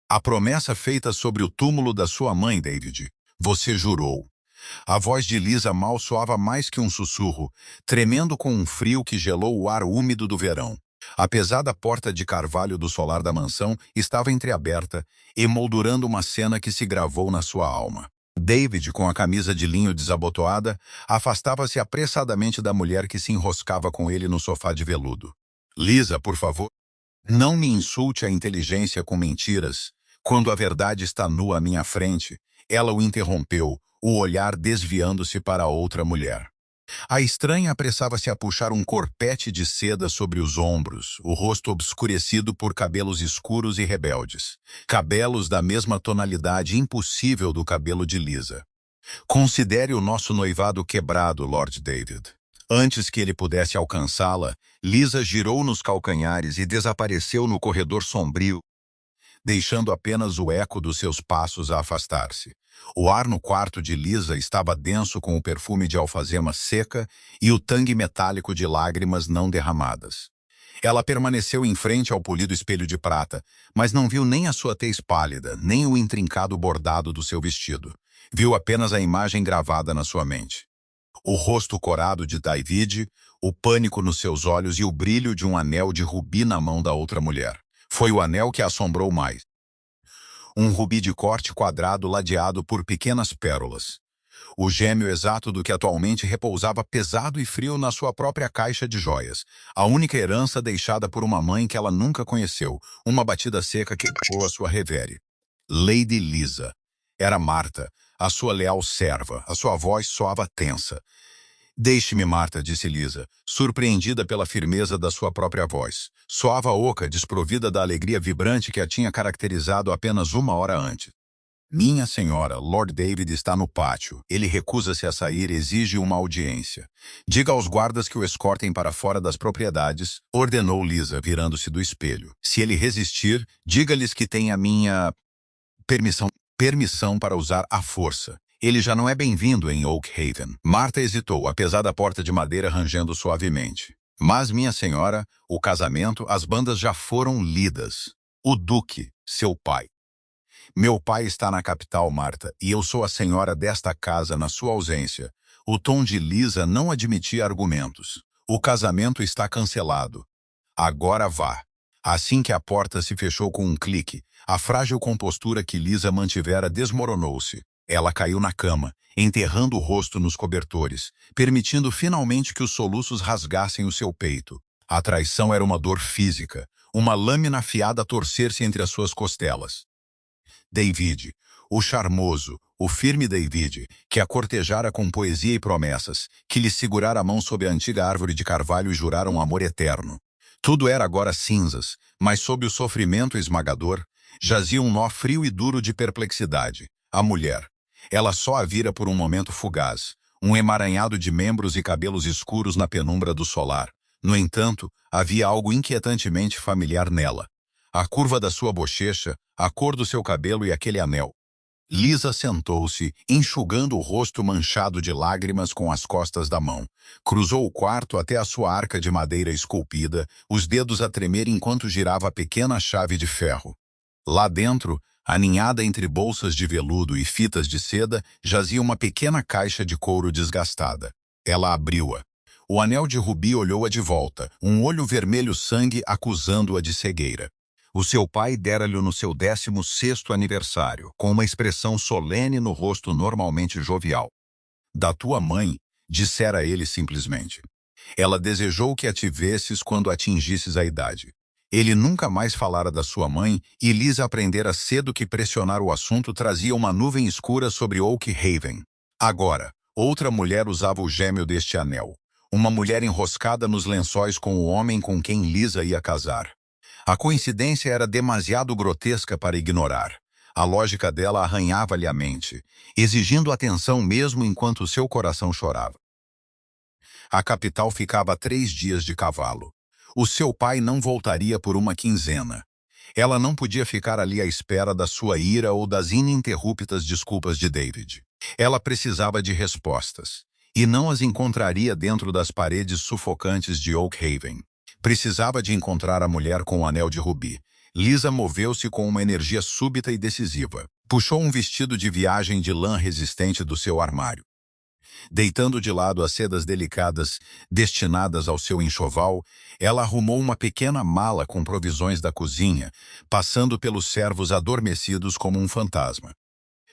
A promessa feita sobre o túmulo da sua mãe, David. Você jurou. A voz de Lisa mal soava mais que um sussurro, tremendo com um frio que gelou o ar úmido do verão. A pesada porta de carvalho do solar da mansão estava entreaberta, emoldurando uma cena que se gravou na sua alma. David, com a camisa de linho desabotoada, afastava-se apressadamente da mulher que se enroscava com ele no sofá de veludo. Lisa, por favor, não me insulte a inteligência com mentiras. Quando a verdade está nua à minha frente, ela o interrompeu, o olhar desviando-se para outra mulher. A estranha apressava-se a puxar um corpete de seda sobre os ombros, o rosto obscurecido por cabelos escuros e rebeldes. Cabelos da mesma tonalidade impossível do cabelo de Lisa. Considere o nosso noivado quebrado, Lord David. Antes que ele pudesse alcançá-la, Lisa girou nos calcanhares e desapareceu no corredor sombrio, deixando apenas o eco dos seus passos a afastar-se. O ar no quarto de Lisa estava denso com o perfume de alfazema seca e o tangue metálico de lágrimas não derramadas. Ela permaneceu em frente ao polido espelho de prata, mas não viu nem a sua tez pálida, nem o intrincado bordado do seu vestido. Viu apenas a imagem gravada na sua mente. O rosto corado de David, o pânico nos seus olhos e o brilho de um anel de rubi na mão da outra mulher. Foi o anel que a assombrou mais. Um rubi de corte quadrado ladeado por pequenas pérolas. O gêmeo exato do que atualmente repousava pesado e frio na sua própria caixa de joias. A única herança deixada por uma mãe que ela nunca conheceu. Uma batida seca que ecoou a sua revére. Lady Lisa. Era Marta, a sua leal serva. A sua voz soava tensa. Deixe-me, Marta, disse Lisa, surpreendida pela firmeza da sua própria voz. Soava oca, desprovida da alegria vibrante que a tinha caracterizado apenas uma hora antes. Minha senhora, Lord David está no pátio. Ele recusa-se a sair e exige uma audiência. Diga aos guardas que o escortem para fora das propriedades, ordenou Lisa, virando-se do espelho. Se ele resistir, diga-lhes que tem a minha permissão para usar a força. Ele já não é bem-vindo em Oak Haven. Marta hesitou, a pesada porta de madeira rangendo suavemente. Mas, minha senhora, o casamento, as bandas já foram lidas. O Duque, seu pai. Meu pai está na capital, Marta, e eu sou a senhora desta casa na sua ausência. O tom de Lisa não admitia argumentos. O casamento está cancelado. Agora vá. Assim que a porta se fechou com um clique, a frágil compostura que Lisa mantivera desmoronou-se. Ela caiu na cama, enterrando o rosto nos cobertores, permitindo finalmente que os soluços rasgassem o seu peito. A traição era uma dor física, uma lâmina afiada a torcer-se entre as suas costelas. David, o charmoso, o firme David, que a cortejara com poesia e promessas, que lhe segurara a mão sob a antiga árvore de carvalho e jurara um amor eterno. Tudo era agora cinzas, mas sob o sofrimento esmagador, jazia um nó frio e duro de perplexidade. A mulher. Ela só a vira por um momento fugaz, um emaranhado de membros e cabelos escuros na penumbra do solar. No entanto, havia algo inquietantemente familiar nela. A curva da sua bochecha, a cor do seu cabelo e aquele anel. Lisa sentou-se, enxugando o rosto manchado de lágrimas com as costas da mão. Cruzou o quarto até a sua arca de madeira esculpida, os dedos a tremer enquanto girava a pequena chave de ferro. Lá dentro, aninhada entre bolsas de veludo e fitas de seda, jazia uma pequena caixa de couro desgastada. Ela abriu-a. O anel de rubi olhou-a de volta, um olho vermelho sangue acusando-a de cegueira. O seu pai dera-lhe no seu 16º aniversário, com uma expressão solene no rosto normalmente jovial. Da tua mãe, dissera ele simplesmente. Ela desejou que a tivesses quando atingisses a idade. Ele nunca mais falara da sua mãe e Lisa aprendera cedo que pressionar o assunto trazia uma nuvem escura sobre Oak Haven. Agora, outra mulher usava o gêmeo deste anel. Uma mulher enroscada nos lençóis com o homem com quem Lisa ia casar. A coincidência era demasiado grotesca para ignorar. A lógica dela arranhava-lhe a mente, exigindo atenção mesmo enquanto seu coração chorava. A capital ficava a 3 dias de cavalo. O seu pai não voltaria por uma quinzena. Ela não podia ficar ali à espera da sua ira ou das ininterruptas desculpas de David. Ela precisava de respostas, e não as encontraria dentro das paredes sufocantes de Oak Haven. Precisava de encontrar a mulher com o anel de rubi. Lisa moveu-se com uma energia súbita e decisiva. Puxou um vestido de viagem de lã resistente do seu armário. Deitando de lado as sedas delicadas destinadas ao seu enxoval, ela arrumou uma pequena mala com provisões da cozinha, passando pelos servos adormecidos como um fantasma.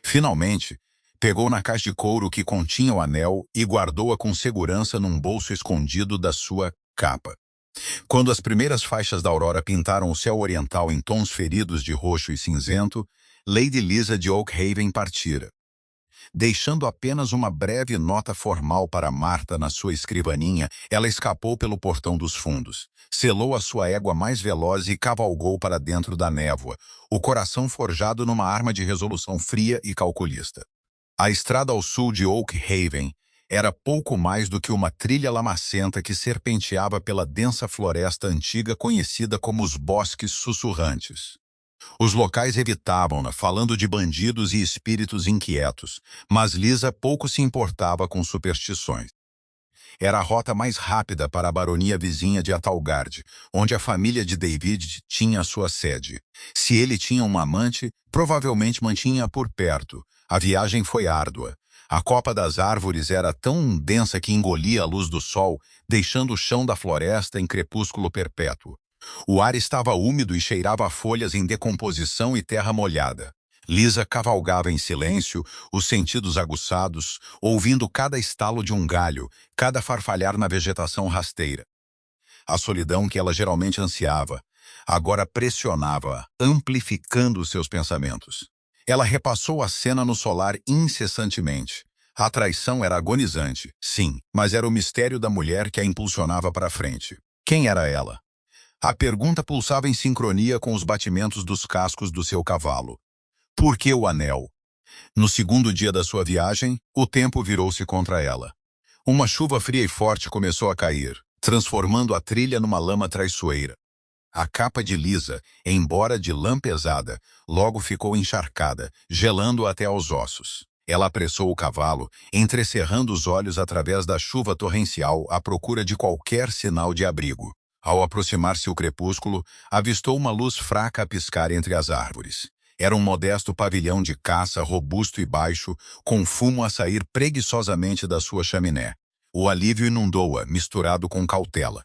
Finalmente, pegou na caixa de couro que continha o anel e guardou-a com segurança num bolso escondido da sua capa. Quando as primeiras faixas da aurora pintaram o céu oriental em tons feridos de roxo e cinzento, Lady Lisa de Oakhaven partira. Deixando apenas uma breve nota formal para Marta na sua escrivaninha, ela escapou pelo portão dos fundos, selou a sua égua mais veloz e cavalgou para dentro da névoa, o coração forjado numa arma de resolução fria e calculista. A estrada ao sul de Oakhaven era pouco mais do que uma trilha lamacenta que serpenteava pela densa floresta antiga conhecida como os Bosques Sussurrantes. Os locais evitavam-na, falando de bandidos e espíritos inquietos, mas Lisa pouco se importava com superstições. Era a rota mais rápida para a baronia vizinha de Atalgard, onde a família de David tinha sua sede. Se ele tinha um amante, provavelmente mantinha-a por perto. A viagem foi árdua. A copa das árvores era tão densa que engolia a luz do sol, deixando o chão da floresta em crepúsculo perpétuo. O ar estava úmido e cheirava a folhas em decomposição e terra molhada. Lisa cavalgava em silêncio, os sentidos aguçados, ouvindo cada estalo de um galho, cada farfalhar na vegetação rasteira. A solidão que ela geralmente ansiava, agora pressionava-a, amplificando os seus pensamentos. Ela repassou a cena no solar incessantemente. A traição era agonizante, sim, mas era o mistério da mulher que a impulsionava para frente. Quem era ela? A pergunta pulsava em sincronia com os batimentos dos cascos do seu cavalo. Por que o anel? No segundo dia da sua viagem, o tempo virou-se contra ela. Uma chuva fria e forte começou a cair, transformando a trilha numa lama traiçoeira. A capa de Lisa, embora de lã pesada, logo ficou encharcada, gelando até aos ossos. Ela apressou o cavalo, entrecerrando os olhos através da chuva torrencial à procura de qualquer sinal de abrigo. Ao aproximar-se o crepúsculo, avistou uma luz fraca a piscar entre as árvores. Era um modesto pavilhão de caça, robusto e baixo, com fumo a sair preguiçosamente da sua chaminé. O alívio inundou-a, misturado com cautela.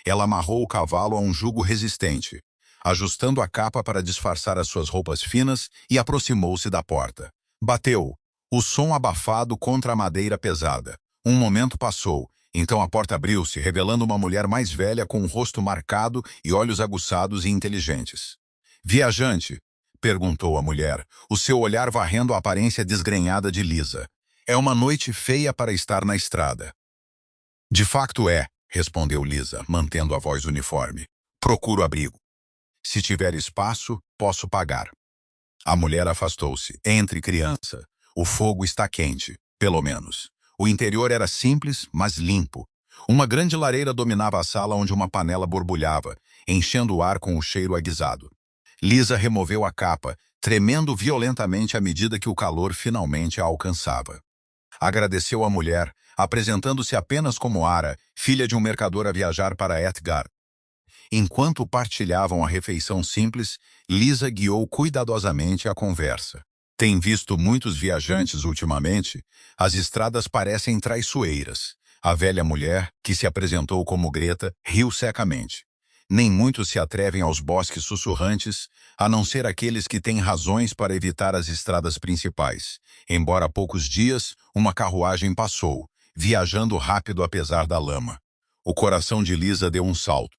Ela amarrou o cavalo a um jugo resistente, ajustando a capa para disfarçar as suas roupas finas, e aproximou-se da porta. Bateu, o som abafado contra a madeira pesada. Um momento passou. Então a porta abriu-se, revelando uma mulher mais velha com um rosto marcado e olhos aguçados e inteligentes. «Viajante?» perguntou a mulher, o seu olhar varrendo a aparência desgrenhada de Lisa. «É uma noite feia para estar na estrada». «De facto é», respondeu Lisa, mantendo a voz uniforme. «Procuro abrigo. Se tiver espaço, posso pagar». A mulher afastou-se. «Entre, criança. O fogo está quente, pelo menos». O interior era simples, mas limpo. Uma grande lareira dominava a sala onde uma panela borbulhava, enchendo o ar com o cheiro aguisado. Lisa removeu a capa, tremendo violentamente à medida que o calor finalmente a alcançava. Agradeceu à mulher, apresentando-se apenas como Ara, filha de um mercador a viajar para Edgar. Enquanto partilhavam a refeição simples, Lisa guiou cuidadosamente a conversa. Tem visto muitos viajantes ultimamente? As estradas parecem traiçoeiras. A velha mulher, que se apresentou como Greta, riu secamente. Nem muitos se atrevem aos bosques sussurrantes, a não ser aqueles que têm razões para evitar as estradas principais. Embora há poucos dias, uma carruagem passou, viajando rápido apesar da lama. O coração de Lisa deu um salto.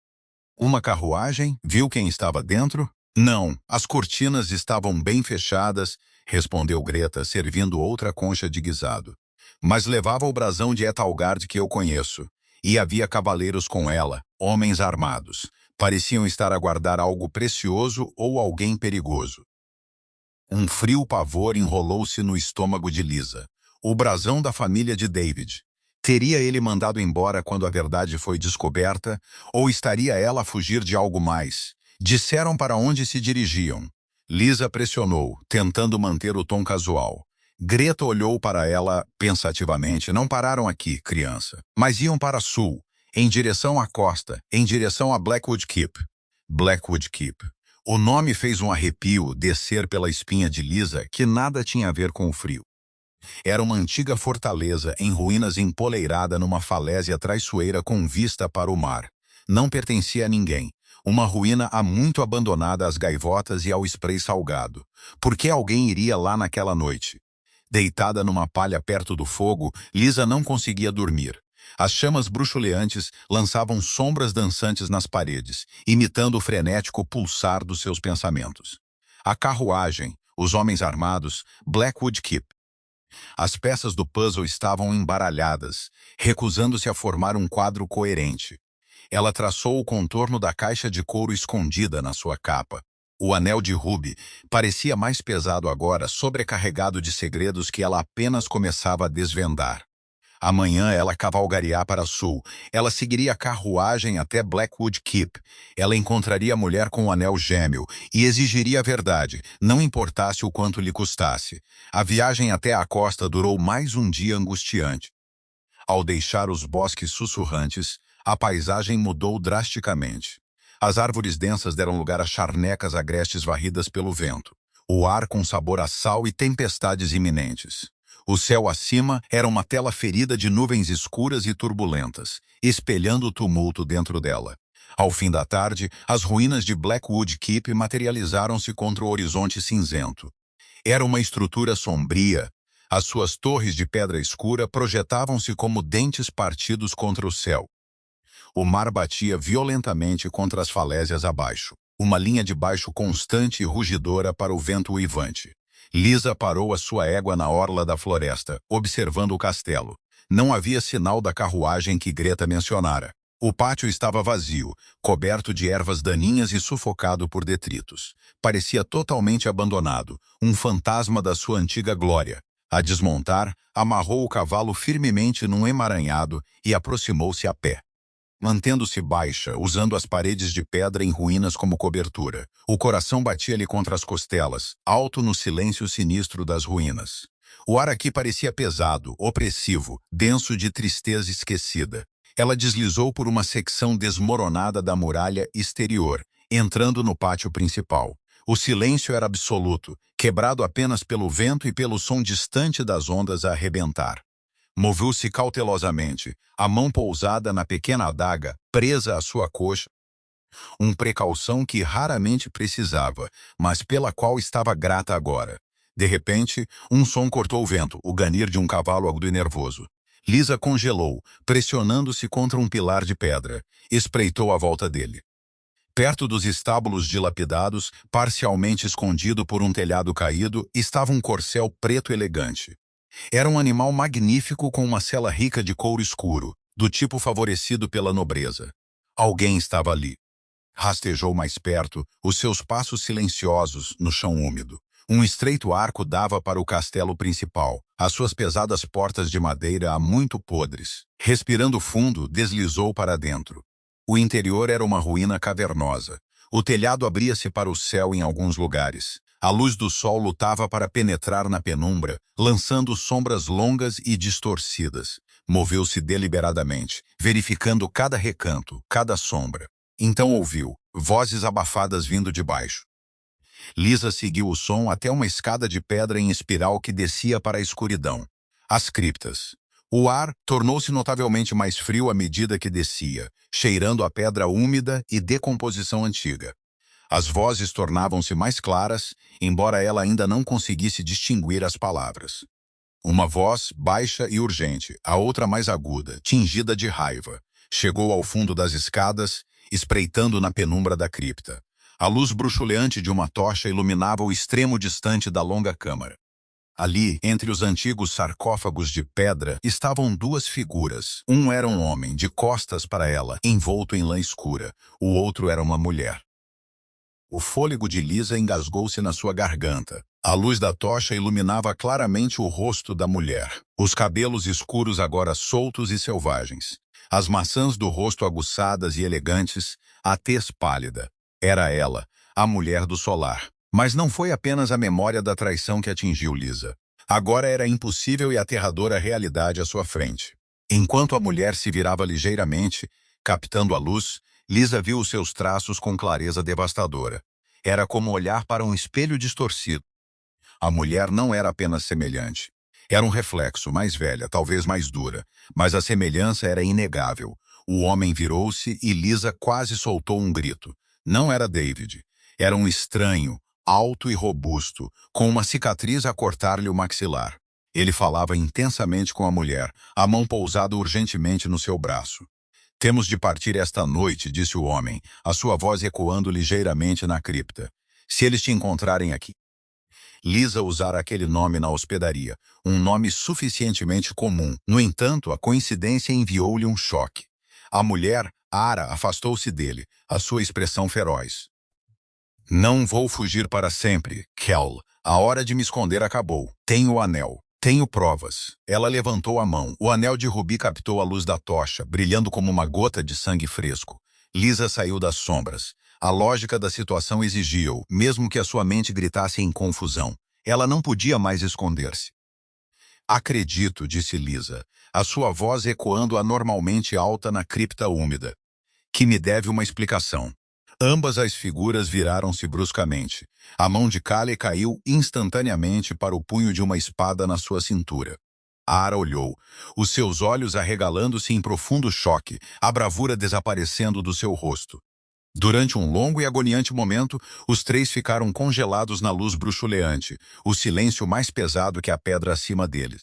Uma carruagem? Viu quem estava dentro? Não, as cortinas estavam bem fechadas, respondeu Greta, servindo outra concha de guisado. Mas levava o brasão de Etalgard que eu conheço. E havia cavaleiros com ela, homens armados. Pareciam estar a guardar algo precioso ou alguém perigoso. Um frio pavor enrolou-se no estômago de Lisa. O brasão da família de David. Teria ele mandado embora quando a verdade foi descoberta, ou estaria ela a fugir de algo mais? Disseram para onde se dirigiam. Lisa pressionou, tentando manter o tom casual. Greta olhou para ela pensativamente. Não pararam aqui, criança, mas iam para sul, em direção à costa, em direção a Blackwood Keep. Blackwood Keep. O nome fez um arrepio descer pela espinha de Lisa, que nada tinha a ver com o frio. Era uma antiga fortaleza em ruínas empoleirada numa falésia traiçoeira com vista para o mar. Não pertencia a ninguém. Uma ruína há muito abandonada às gaivotas e ao spray salgado. Por que alguém iria lá naquela noite? Deitada numa palha perto do fogo, Lisa não conseguia dormir. As chamas bruxuleantes lançavam sombras dançantes nas paredes, imitando o frenético pulsar dos seus pensamentos. A carruagem, os homens armados, Blackwood Keep. As peças do puzzle estavam embaralhadas, recusando-se a formar um quadro coerente. Ela traçou o contorno da caixa de couro escondida na sua capa. O anel de Ruby parecia mais pesado agora, sobrecarregado de segredos que ela apenas começava a desvendar. Amanhã ela cavalgaria para sul. Ela seguiria a carruagem até Blackwood Keep. Ela encontraria a mulher com o anel gêmeo e exigiria a verdade, não importasse o quanto lhe custasse. A viagem até a costa durou mais um dia angustiante. Ao deixar os bosques sussurrantes, a paisagem mudou drasticamente. As árvores densas deram lugar a charnecas agrestes varridas pelo vento. O ar com sabor a sal e tempestades iminentes. O céu acima era uma tela ferida de nuvens escuras e turbulentas, espelhando o tumulto dentro dela. Ao fim da tarde, as ruínas de Blackwood Keep materializaram-se contra o horizonte cinzento. Era uma estrutura sombria. As suas torres de pedra escura projetavam-se como dentes partidos contra o céu. O mar batia violentamente contra as falésias abaixo, uma linha de baixo constante e rugidora para o vento uivante. Lisa parou a sua égua na orla da floresta, observando o castelo. Não havia sinal da carruagem que Greta mencionara. O pátio estava vazio, coberto de ervas daninhas e sufocado por detritos. Parecia totalmente abandonado, um fantasma da sua antiga glória. A desmontar, amarrou o cavalo firmemente num emaranhado e aproximou-se a pé. Mantendo-se baixa, usando as paredes de pedra em ruínas como cobertura. O coração batia-lhe contra as costelas, alto no silêncio sinistro das ruínas. O ar aqui parecia pesado, opressivo, denso de tristeza esquecida. Ela deslizou por uma secção desmoronada da muralha exterior, entrando no pátio principal. O silêncio era absoluto, quebrado apenas pelo vento e pelo som distante das ondas a arrebentar. Moveu-se cautelosamente, a mão pousada na pequena adaga, presa à sua coxa, precaução que raramente precisava, mas pela qual estava grata agora. De repente, um som cortou o vento, o ganir de um cavalo agudo e nervoso. Lisa congelou, pressionando-se contra um pilar de pedra. Espreitou à volta dele. Perto dos estábulos dilapidados, parcialmente escondido por um telhado caído, estava um corcel preto elegante. Era um animal magnífico com uma sela rica de couro escuro, do tipo favorecido pela nobreza. Alguém estava ali. Rastejou mais perto, os seus passos silenciosos no chão úmido. Um estreito arco dava para o castelo principal, as suas pesadas portas de madeira há muito podres. Respirando fundo, deslizou para dentro. O interior era uma ruína cavernosa. O telhado abria-se para o céu em alguns lugares. A luz do sol lutava para penetrar na penumbra, lançando sombras longas e distorcidas. Moveu-se deliberadamente, verificando cada recanto, cada sombra. Então ouviu vozes abafadas vindo de baixo. Lisa seguiu o som até uma escada de pedra em espiral que descia para a escuridão. As criptas. O ar tornou-se notavelmente mais frio à medida que descia, cheirando a pedra úmida e decomposição antiga. As vozes tornavam-se mais claras, embora ela ainda não conseguisse distinguir as palavras. Uma voz baixa e urgente, a outra mais aguda, tingida de raiva. Chegou ao fundo das escadas, espreitando na penumbra da cripta. A luz bruxuleante de uma tocha iluminava o extremo distante da longa câmara. Ali, entre os antigos sarcófagos de pedra, estavam duas figuras. Um era um homem, de costas para ela, envolto em lã escura. O outro era uma mulher. O fôlego de Lisa engasgou-se na sua garganta. A luz da tocha iluminava claramente o rosto da mulher. Os cabelos escuros agora soltos e selvagens. As maçãs do rosto aguçadas e elegantes, a tez pálida. Era ela, a mulher do solar. Mas não foi apenas a memória da traição que atingiu Lisa. Agora era impossível e aterradora a realidade à sua frente. Enquanto a mulher se virava ligeiramente, captando a luz, Lisa viu os seus traços com clareza devastadora. Era como olhar para um espelho distorcido. A mulher não era apenas semelhante. Era um reflexo, mais velha, talvez mais dura, mas a semelhança era inegável. O homem virou-se e Lisa quase soltou um grito. Não era David. Era um estranho, alto e robusto, com uma cicatriz a cortar-lhe o maxilar. Ele falava intensamente com a mulher, a mão pousada urgentemente no seu braço. Temos de partir esta noite, disse o homem, a sua voz ecoando ligeiramente na cripta. Se eles te encontrarem aqui. Lisa usara aquele nome na hospedaria, um nome suficientemente comum. No entanto, a coincidência enviou-lhe um choque. A mulher, Ara, afastou-se dele, a sua expressão feroz. Não vou fugir para sempre, Kel. A hora de me esconder acabou. Tenho o anel. Tenho provas. Ela levantou a mão. O anel de rubi captou a luz da tocha, brilhando como uma gota de sangue fresco. Lisa saiu das sombras. A lógica da situação exigia-o, mesmo que a sua mente gritasse em confusão. Ela não podia mais esconder-se. Acredito, disse Lisa, a sua voz ecoando anormalmente alta na cripta úmida, que me deve uma explicação. Ambas as figuras viraram-se bruscamente. A mão de Kale caiu instantaneamente para o punho de uma espada na sua cintura. Ara olhou, os seus olhos arregalando-se em profundo choque, a bravura desaparecendo do seu rosto. Durante um longo e agoniante momento, os três ficaram congelados na luz bruxuleante, o silêncio mais pesado que a pedra acima deles.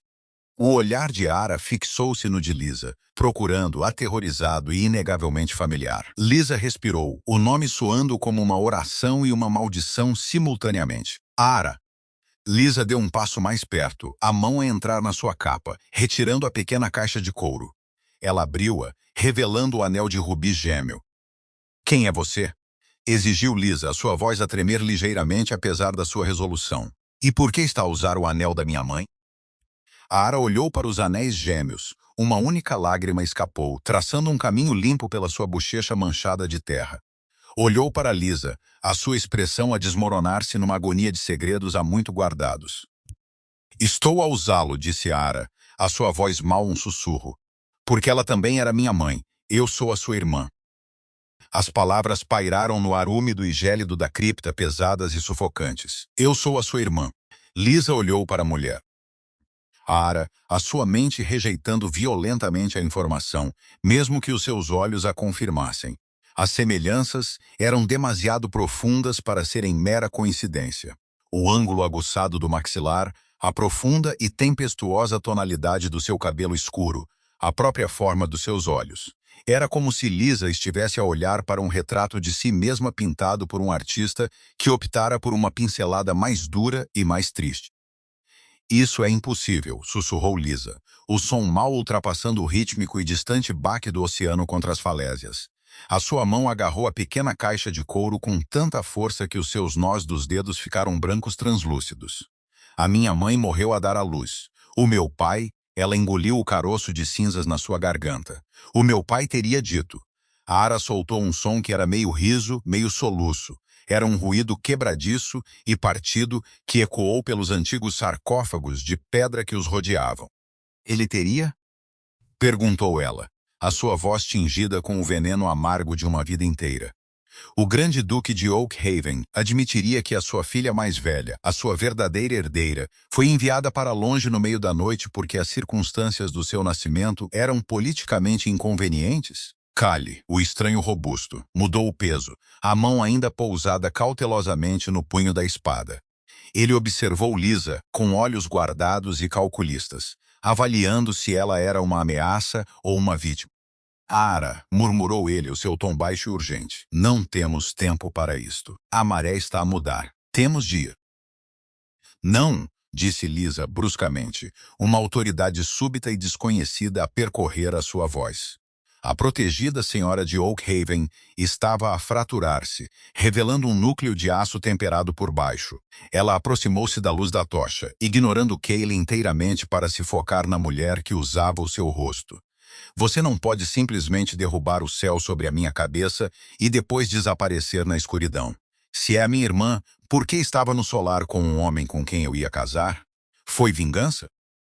O olhar de Ara fixou-se no de Lisa, procurando, aterrorizado e inegavelmente familiar. Lisa respirou, o nome soando como uma oração e uma maldição simultaneamente. Ara! Lisa deu um passo mais perto, a mão a entrar na sua capa, retirando a pequena caixa de couro. Ela abriu-a, revelando o anel de rubi gêmeo. Quem é você? Exigiu Lisa, sua voz a tremer ligeiramente apesar da sua resolução. E por que está a usar o anel da minha mãe? Ara olhou para os anéis gêmeos. Uma única lágrima escapou, traçando um caminho limpo pela sua bochecha manchada de terra. Olhou para Lisa, a sua expressão a desmoronar-se numa agonia de segredos há muito guardados. Estou a usá-lo, disse Ara, a sua voz mal um sussurro. Porque ela também era minha mãe. Eu sou a sua irmã. As palavras pairaram no ar úmido e gélido da cripta, pesadas e sufocantes. Eu sou a sua irmã. Lisa olhou para a mulher. Ara, a sua mente rejeitando violentamente a informação, mesmo que os seus olhos a confirmassem. As semelhanças eram demasiado profundas para serem mera coincidência. O ângulo aguçado do maxilar, a profunda e tempestuosa tonalidade do seu cabelo escuro, a própria forma dos seus olhos. Era como se Lisa estivesse a olhar para um retrato de si mesma pintado por um artista que optara por uma pincelada mais dura e mais triste. Isso é impossível, sussurrou Lisa, o som mal ultrapassando o rítmico e distante baque do oceano contra as falésias. A sua mão agarrou a pequena caixa de couro com tanta força que os seus nós dos dedos ficaram brancos translúcidos. A minha mãe morreu a dar à luz. O meu pai, ela engoliu o caroço de cinzas na sua garganta. O meu pai teria dito. A Ara soltou um som que era meio riso, meio soluço. Era um ruído quebradiço e partido que ecoou pelos antigos sarcófagos de pedra que os rodeavam. Ele teria? Perguntou ela, a sua voz tingida com o veneno amargo de uma vida inteira. O grande duque de Oakhaven admitiria que a sua filha mais velha, a sua verdadeira herdeira, foi enviada para longe no meio da noite porque as circunstâncias do seu nascimento eram politicamente inconvenientes? Kale, o estranho robusto, mudou o peso, a mão ainda pousada cautelosamente no punho da espada. Ele observou Lisa com olhos guardados e calculistas, avaliando se ela era uma ameaça ou uma vítima. Ara, murmurou ele, o seu tom baixo e urgente. Não temos tempo para isto. A maré está a mudar. Temos de ir. Não, disse Lisa bruscamente, uma autoridade súbita e desconhecida a percorrer a sua voz. A protegida senhora de Oakhaven estava a fraturar-se, revelando um núcleo de aço temperado por baixo. Ela aproximou-se da luz da tocha, ignorando Kale inteiramente para se focar na mulher que usava o seu rosto. Você não pode simplesmente derrubar o céu sobre a minha cabeça e depois desaparecer na escuridão. Se é a minha irmã, por que estava no solar com um homem com quem eu ia casar? Foi vingança?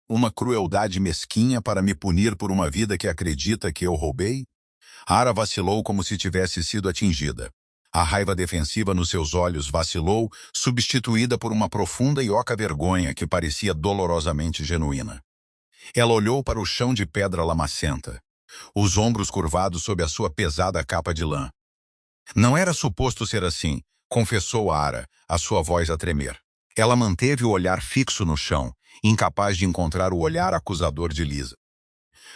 Uma crueldade mesquinha para me punir por uma vida que acredita que eu roubei? Ara vacilou como se tivesse sido atingida. A raiva defensiva nos seus olhos vacilou, substituída por uma profunda e oca vergonha que parecia dolorosamente genuína. Ela olhou para o chão de pedra lamacenta, os ombros curvados sob a sua pesada capa de lã. Não era suposto ser assim, confessou Ara, a sua voz a tremer. Ela manteve o olhar fixo no chão, incapaz de encontrar o olhar acusador de Lisa.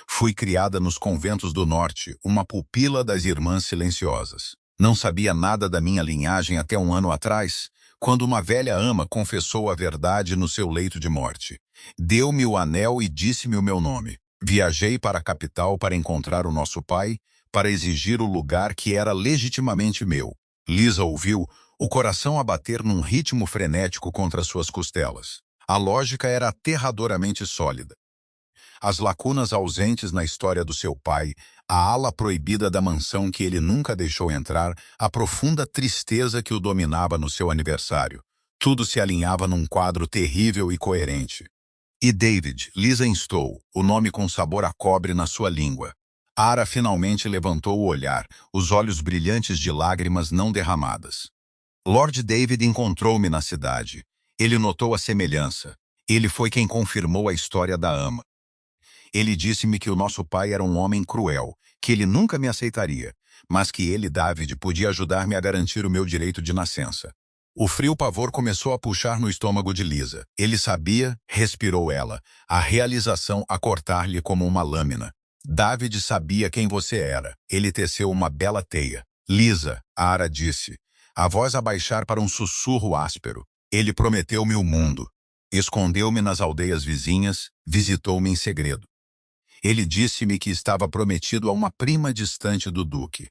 Fui criada nos conventos do norte, uma pupila das Irmãs Silenciosas. Não sabia nada da minha linhagem até um ano atrás, quando uma velha ama confessou a verdade no seu leito de morte. Deu-me o anel e disse-me o meu nome. Viajei para a capital para encontrar o nosso pai, para exigir o lugar que era legitimamente meu. Lisa ouviu, o coração a bater num ritmo frenético contra suas costelas. A lógica era aterradoramente sólida. As lacunas ausentes na história do seu pai, a ala proibida da mansão que ele nunca deixou entrar, a profunda tristeza que o dominava no seu aniversário. Tudo se alinhava num quadro terrível e coerente. E David, Lisa instou, o nome com sabor a cobre na sua língua. Ara finalmente levantou o olhar, os olhos brilhantes de lágrimas não derramadas. Lord David encontrou-me na cidade. Ele notou a semelhança. Ele foi quem confirmou a história da ama. Ele disse-me que o nosso pai era um homem cruel, que ele nunca me aceitaria, mas que ele, David, podia ajudar-me a garantir o meu direito de nascença. O frio pavor começou a puxar no estômago de Lisa. Ele sabia, respirou ela, a realização a cortar-lhe como uma lâmina. David sabia quem você era. Ele teceu uma bela teia. Lisa, Ara disse, a voz a baixar para um sussurro áspero. Ele prometeu-me o mundo. Escondeu-me nas aldeias vizinhas, visitou-me em segredo. Ele disse-me que estava prometido a uma prima distante do duque.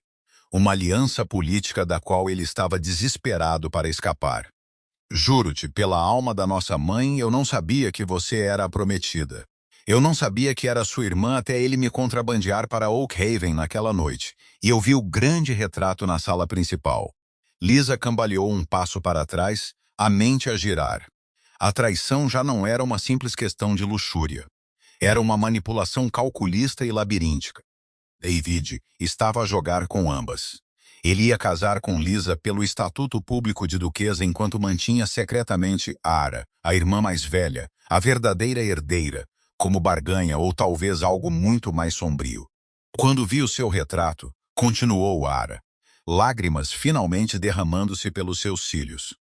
Uma aliança política da qual ele estava desesperado para escapar. Juro-te, pela alma da nossa mãe, eu não sabia que você era a prometida. Eu não sabia que era sua irmã até ele me contrabandear para Oakhaven naquela noite, e eu vi o grande retrato na sala principal. Lisa cambaleou um passo para trás, a mente a girar. A traição já não era uma simples questão de luxúria. Era uma manipulação calculista e labiríntica. David estava a jogar com ambas. Ele ia casar com Lisa pelo estatuto público de duquesa enquanto mantinha secretamente Ara, a irmã mais velha, a verdadeira herdeira, como barganha ou talvez algo muito mais sombrio. Quando vi o seu retrato, continuou Ara, lágrimas finalmente derramando-se pelos seus cílios.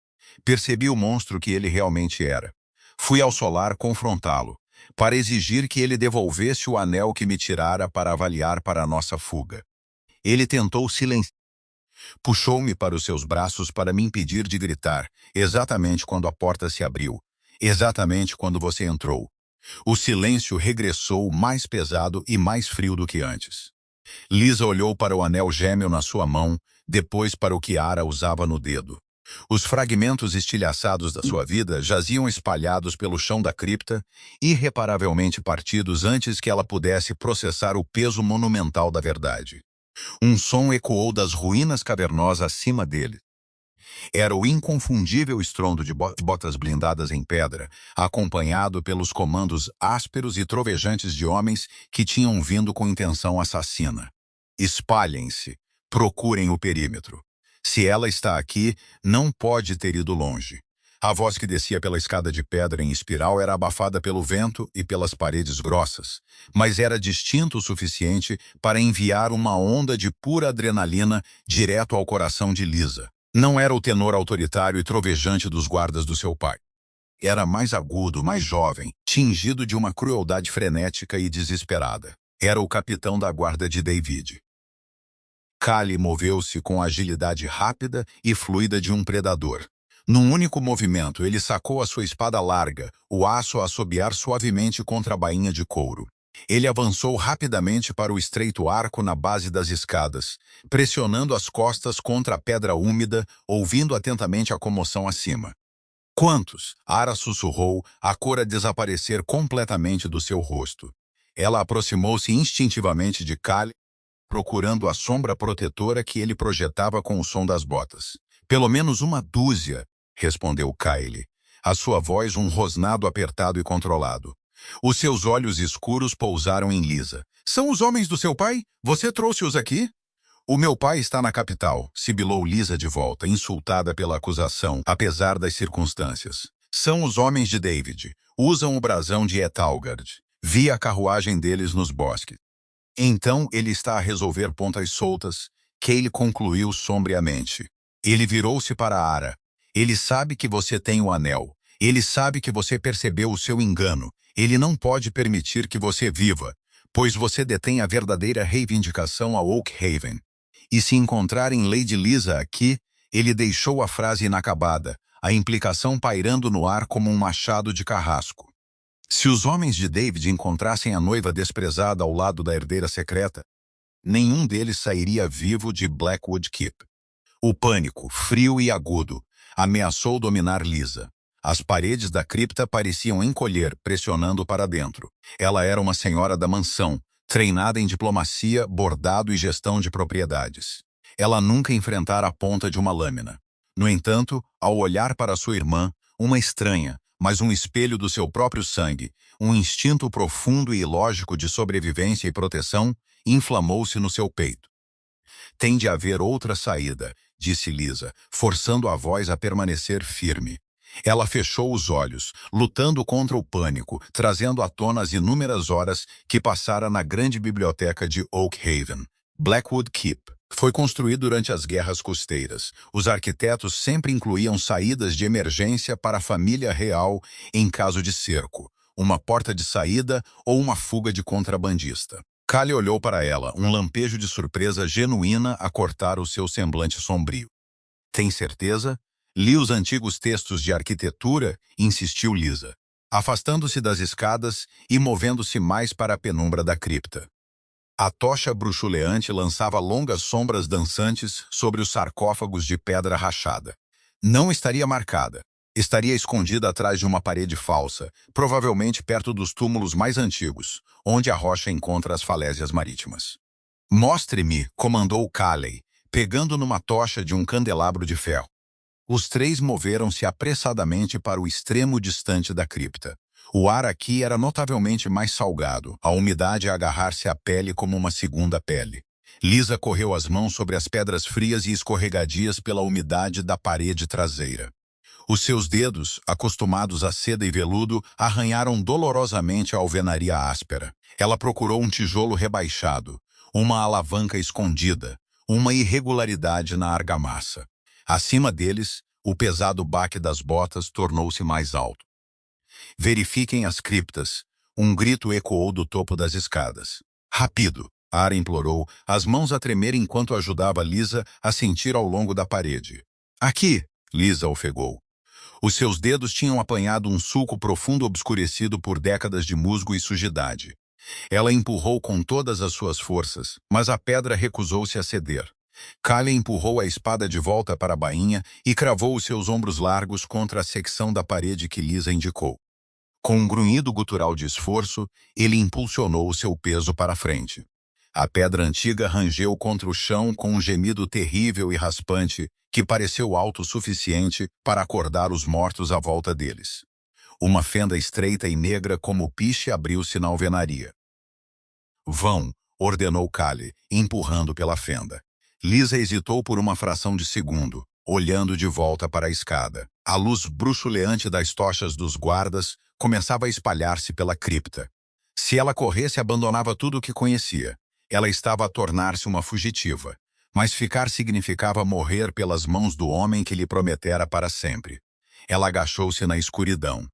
Percebi o monstro que ele realmente era. Fui ao solar confrontá-lo, para exigir que ele devolvesse o anel que me tirara para avaliar para a nossa fuga. Ele tentou silenciar. Puxou-me para os seus braços para me impedir de gritar, exatamente quando a porta se abriu, exatamente quando você entrou. O silêncio regressou mais pesado e mais frio do que antes. Lisa olhou para o anel gêmeo na sua mão, depois para o que Ara usava no dedo. Os fragmentos estilhaçados da sua vida jaziam espalhados pelo chão da cripta, irreparavelmente partidos antes que ela pudesse processar o peso monumental da verdade. Um som ecoou das ruínas cavernosas acima dele. Era o inconfundível estrondo de botas blindadas em pedra, acompanhado pelos comandos ásperos e trovejantes de homens que tinham vindo com intenção assassina. Espalhem-se, procurem o perímetro. Se ela está aqui, não pode ter ido longe. A voz que descia pela escada de pedra em espiral era abafada pelo vento e pelas paredes grossas, mas era distinto o suficiente para enviar uma onda de pura adrenalina direto ao coração de Lisa. Não era o tenor autoritário e trovejante dos guardas do seu pai. Era mais agudo, mais jovem, tingido de uma crueldade frenética e desesperada. Era o capitão da guarda de David. Kali moveu-se com a agilidade rápida e fluida de um predador. Num único movimento, ele sacou a sua espada larga, o aço a assobiar suavemente contra a bainha de couro. Ele avançou rapidamente para o estreito arco na base das escadas, pressionando as costas contra a pedra úmida, ouvindo atentamente a comoção acima. Quantos? Ara sussurrou, a cor a desaparecer completamente do seu rosto. Ela aproximou-se instintivamente de Kali, procurando a sombra protetora que ele projetava com o som das botas. Pelo menos uma dúzia, respondeu Kyle. A sua voz um rosnado apertado e controlado. Os seus olhos escuros pousaram em Lisa. São os homens do seu pai? Você trouxe-os aqui? O meu pai está na capital, sibilou Lisa de volta, insultada pela acusação, apesar das circunstâncias. São os homens de David. Usam o brasão de Ethelgard. Vi a carruagem deles nos bosques. Então ele está a resolver pontas soltas, Cale concluiu sombriamente. Ele virou-se para Ara. Ele sabe que você tem o anel. Ele sabe que você percebeu o seu engano. Ele não pode permitir que você viva, pois você detém a verdadeira reivindicação a Oakhaven. E se encontrarem Lady Lisa aqui, ele deixou a frase inacabada, a implicação pairando no ar como um machado de carrasco. Se os homens de David encontrassem a noiva desprezada ao lado da herdeira secreta, nenhum deles sairia vivo de Blackwood Keep. O pânico, frio e agudo, ameaçou dominar Lisa. As paredes da cripta pareciam encolher, pressionando para dentro. Ela era uma senhora da mansão, treinada em diplomacia, bordado e gestão de propriedades. Ela nunca enfrentara a ponta de uma lâmina. No entanto, ao olhar para sua irmã, uma estranha, mas um espelho do seu próprio sangue, um instinto profundo e ilógico de sobrevivência e proteção, inflamou-se no seu peito. Tem de haver outra saída, disse Lisa, forçando a voz a permanecer firme. Ela fechou os olhos, lutando contra o pânico, trazendo à tona as inúmeras horas que passara na grande biblioteca de Oakhaven. Blackwood Keep foi construído durante as guerras costeiras. Os arquitetos sempre incluíam saídas de emergência para a família real em caso de cerco, uma porta de saída ou uma fuga de contrabandista. Cale olhou para ela, um lampejo de surpresa genuína a cortar o seu semblante sombrio. Tem certeza? Li os antigos textos de arquitetura, insistiu Lisa, afastando-se das escadas e movendo-se mais para a penumbra da cripta. A tocha bruxuleante lançava longas sombras dançantes sobre os sarcófagos de pedra rachada. Não estaria marcada. Estaria escondida atrás de uma parede falsa, provavelmente perto dos túmulos mais antigos, onde a rocha encontra as falésias marítimas. Mostre-me, comandou Cale, pegando numa tocha de um candelabro de ferro. Os três moveram-se apressadamente para o extremo distante da cripta. O ar aqui era notavelmente mais salgado, a umidade a agarrar-se à pele como uma segunda pele. Lisa correu as mãos sobre as pedras frias e escorregadias pela umidade da parede traseira. Os seus dedos, acostumados a seda e veludo, arranharam dolorosamente a alvenaria áspera. Ela procurou um tijolo rebaixado, uma alavanca escondida, uma irregularidade na argamassa. Acima deles, o pesado baque das botas tornou-se mais alto. Verifiquem as criptas. Um grito ecoou do topo das escadas. Rápido! Ara implorou, as mãos a tremer enquanto ajudava Lisa a sentir ao longo da parede. Aqui! Lisa ofegou. Os seus dedos tinham apanhado um sulco profundo obscurecido por décadas de musgo e sujidade. Ela empurrou com todas as suas forças, mas a pedra recusou-se a ceder. Cale empurrou a espada de volta para a bainha e cravou os seus ombros largos contra a secção da parede que Lisa indicou. Com um grunhido gutural de esforço, ele impulsionou o seu peso para a frente. A pedra antiga rangeu contra o chão com um gemido terrível e raspante que pareceu alto o suficiente para acordar os mortos à volta deles. Uma fenda estreita e negra como piche abriu-se na alvenaria. Vão, ordenou Cale, empurrando pela fenda. Lisa hesitou por uma fração de segundo, olhando de volta para a escada. A luz bruxuleante das tochas dos guardas começava a espalhar-se pela cripta. Se ela corresse, abandonava tudo o que conhecia. Ela estava a tornar-se uma fugitiva, mas ficar significava morrer pelas mãos do homem que lhe prometera para sempre. Ela agachou-se na escuridão.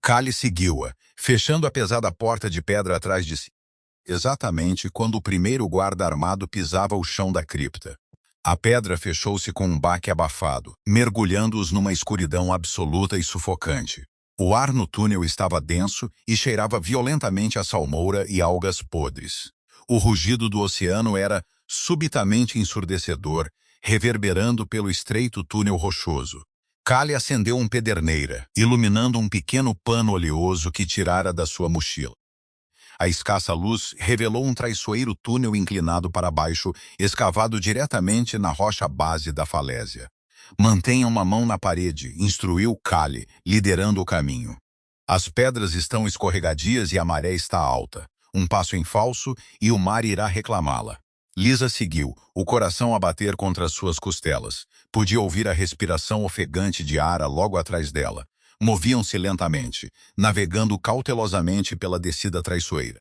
Cale seguiu-a, fechando a pesada porta de pedra atrás de si, exatamente quando o primeiro guarda armado pisava o chão da cripta. A pedra fechou-se com um baque abafado, mergulhando-os numa escuridão absoluta e sufocante. O ar no túnel estava denso e cheirava violentamente a salmoura e algas podres. O rugido do oceano era subitamente ensurdecedor, reverberando pelo estreito túnel rochoso. Cale acendeu uma pederneira, iluminando um pequeno pano oleoso que tirara da sua mochila. A escassa luz revelou um traiçoeiro túnel inclinado para baixo, escavado diretamente na rocha base da falésia. Mantenha uma mão na parede, instruiu Cale, liderando o caminho. As pedras estão escorregadias e a maré está alta. Um passo em falso e o mar irá reclamá-la. Lisa seguiu, o coração a bater contra as suas costelas. Podia ouvir a respiração ofegante de Ara logo atrás dela. Moviam-se lentamente, navegando cautelosamente pela descida traiçoeira.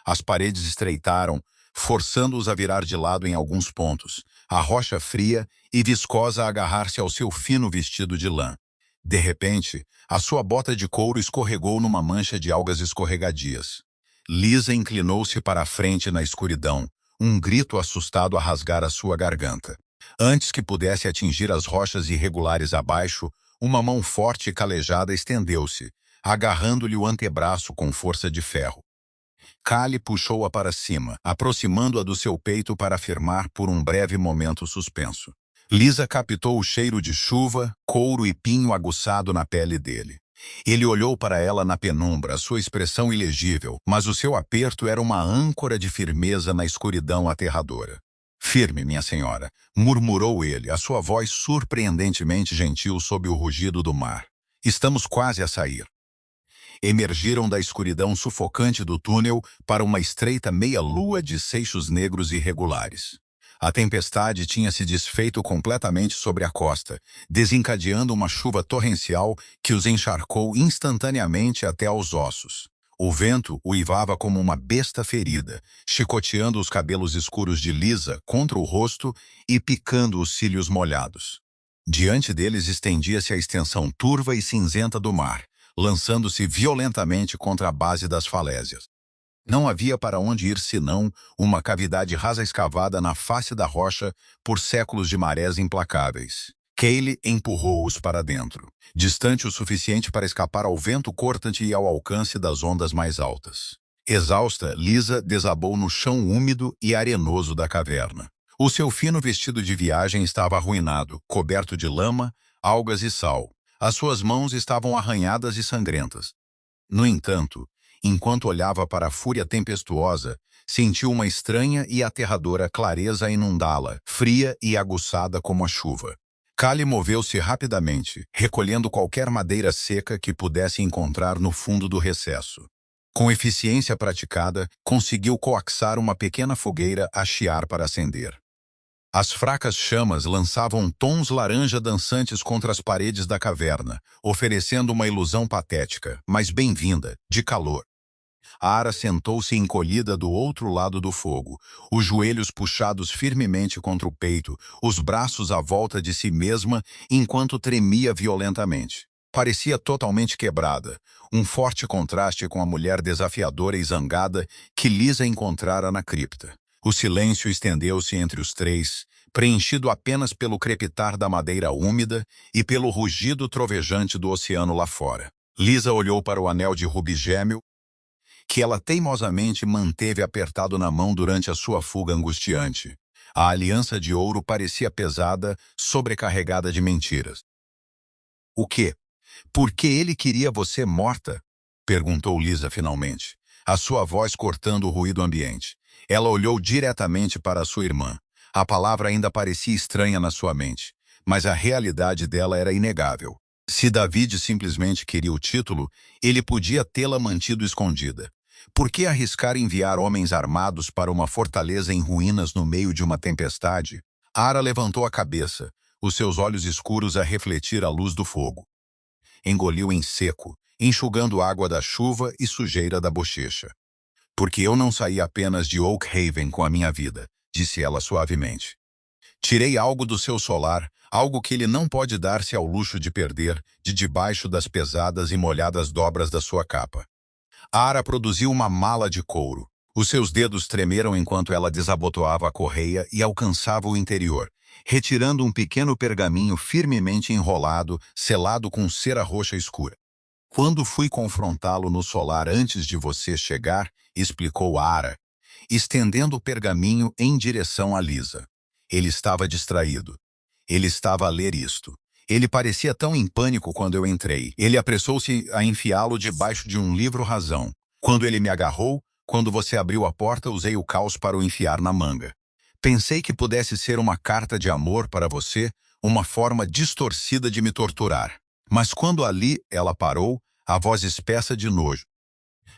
As paredes estreitaram, forçando-os a virar de lado em alguns pontos, a rocha fria e viscosa a agarrar-se ao seu fino vestido de lã. De repente, a sua bota de couro escorregou numa mancha de algas escorregadias. Lisa inclinou-se para a frente na escuridão, um grito assustado a rasgar a sua garganta. Antes que pudesse atingir as rochas irregulares abaixo, uma mão forte e calejada estendeu-se, agarrando-lhe o antebraço com força de ferro. Kali puxou-a para cima, aproximando-a do seu peito para afirmar por um breve momento suspenso. Lisa captou o cheiro de chuva, couro e pinho aguçado na pele dele. Ele olhou para ela na penumbra, sua expressão ilegível, mas o seu aperto era uma âncora de firmeza na escuridão aterradora. Firme, minha senhora, murmurou ele, a sua voz surpreendentemente gentil sob o rugido do mar. Estamos quase a sair. Emergiram da escuridão sufocante do túnel para uma estreita meia-lua de seixos negros irregulares. A tempestade tinha se desfeito completamente sobre a costa, desencadeando uma chuva torrencial que os encharcou instantaneamente até aos ossos. O vento uivava como uma besta ferida, chicoteando os cabelos escuros de Lisa contra o rosto e picando os cílios molhados. Diante deles estendia-se a extensão turva e cinzenta do mar, lançando-se violentamente contra a base das falésias. Não havia para onde ir senão uma cavidade rasa escavada na face da rocha por séculos de marés implacáveis. Kaylee empurrou-os para dentro, distante o suficiente para escapar ao vento cortante e ao alcance das ondas mais altas. Exausta, Lisa desabou no chão úmido e arenoso da caverna. O seu fino vestido de viagem estava arruinado, coberto de lama, algas e sal. As suas mãos estavam arranhadas e sangrentas. No entanto, enquanto olhava para a fúria tempestuosa, sentiu uma estranha e aterradora clareza a inundá-la, fria e aguçada como a chuva. Kali moveu-se rapidamente, recolhendo qualquer madeira seca que pudesse encontrar no fundo do recesso. Com eficiência praticada, conseguiu coaxar uma pequena fogueira a chiar para acender. As fracas chamas lançavam tons laranja dançantes contra as paredes da caverna, oferecendo uma ilusão patética, mas bem-vinda, de calor. Ara sentou-se encolhida do outro lado do fogo, os joelhos puxados firmemente contra o peito, os braços à volta de si mesma, enquanto tremia violentamente. Parecia totalmente quebrada, um forte contraste com a mulher desafiadora e zangada que Lisa encontrara na cripta. O silêncio estendeu-se entre os três, preenchido apenas pelo crepitar da madeira úmida e pelo rugido trovejante do oceano lá fora. Lisa olhou para o anel de rubi gêmeo, que ela teimosamente manteve apertado na mão durante a sua fuga angustiante. A aliança de ouro parecia pesada, sobrecarregada de mentiras. "O quê? Por que ele queria você morta?" perguntou Lisa finalmente, a sua voz cortando o ruído ambiente. Ela olhou diretamente para sua irmã. A palavra ainda parecia estranha na sua mente, mas a realidade dela era inegável. Se David simplesmente queria o título, ele podia tê-la mantido escondida. Por que arriscar enviar homens armados para uma fortaleza em ruínas no meio de uma tempestade? Ara levantou a cabeça, os seus olhos escuros a refletir a luz do fogo. Engoliu em seco, enxugando água da chuva e sujeira da bochecha. "Porque eu não saí apenas de Oakhaven com a minha vida", disse ela suavemente. "Tirei algo do seu solar, algo que ele não pode dar-se ao luxo de perder, de debaixo das pesadas e molhadas dobras da sua capa." Ara produziu uma mala de couro. Os seus dedos tremeram enquanto ela desabotoava a correia e alcançava o interior, retirando um pequeno pergaminho firmemente enrolado, selado com cera roxa escura. "Quando fui confrontá-lo no solar antes de você chegar", explicou Ara, estendendo o pergaminho em direção a Lisa. "Ele estava distraído. Ele estava a ler isto. Ele parecia tão em pânico quando eu entrei. Ele apressou-se a enfiá-lo debaixo de um livro-razão. Quando ele me agarrou, quando você abriu a porta, usei o caos para o enfiar na manga. Pensei que pudesse ser uma carta de amor para você, uma forma distorcida de me torturar. Mas quando ali ela parou, a voz espessa de nojo.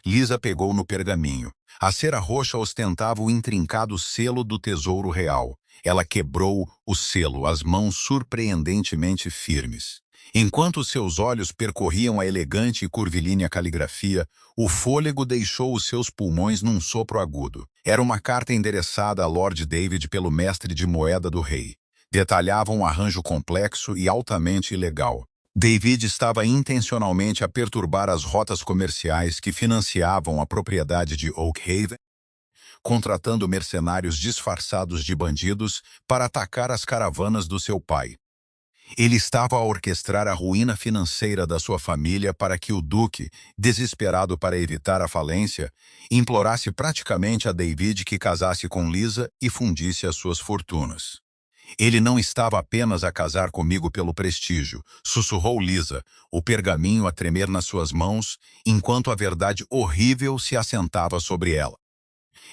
Lisa pegou no pergaminho. A cera roxa ostentava o intrincado selo do tesouro real. Ela quebrou o selo, as mãos surpreendentemente firmes. Enquanto seus olhos percorriam a elegante e curvilínea caligrafia, o fôlego deixou os seus pulmões num sopro agudo. Era uma carta endereçada a Lord David pelo mestre de moeda do rei. Detalhava um arranjo complexo e altamente ilegal. David estava intencionalmente a perturbar as rotas comerciais que financiavam a propriedade de Oakhaven, contratando mercenários disfarçados de bandidos para atacar as caravanas do seu pai. Ele estava a orquestrar a ruína financeira da sua família para que o duque, desesperado para evitar a falência, implorasse praticamente a David que casasse com Lisa e fundisse as suas fortunas. Ele não estava apenas a casar comigo pelo prestígio, sussurrou Lisa, o pergaminho a tremer nas suas mãos, enquanto a verdade horrível se assentava sobre ela.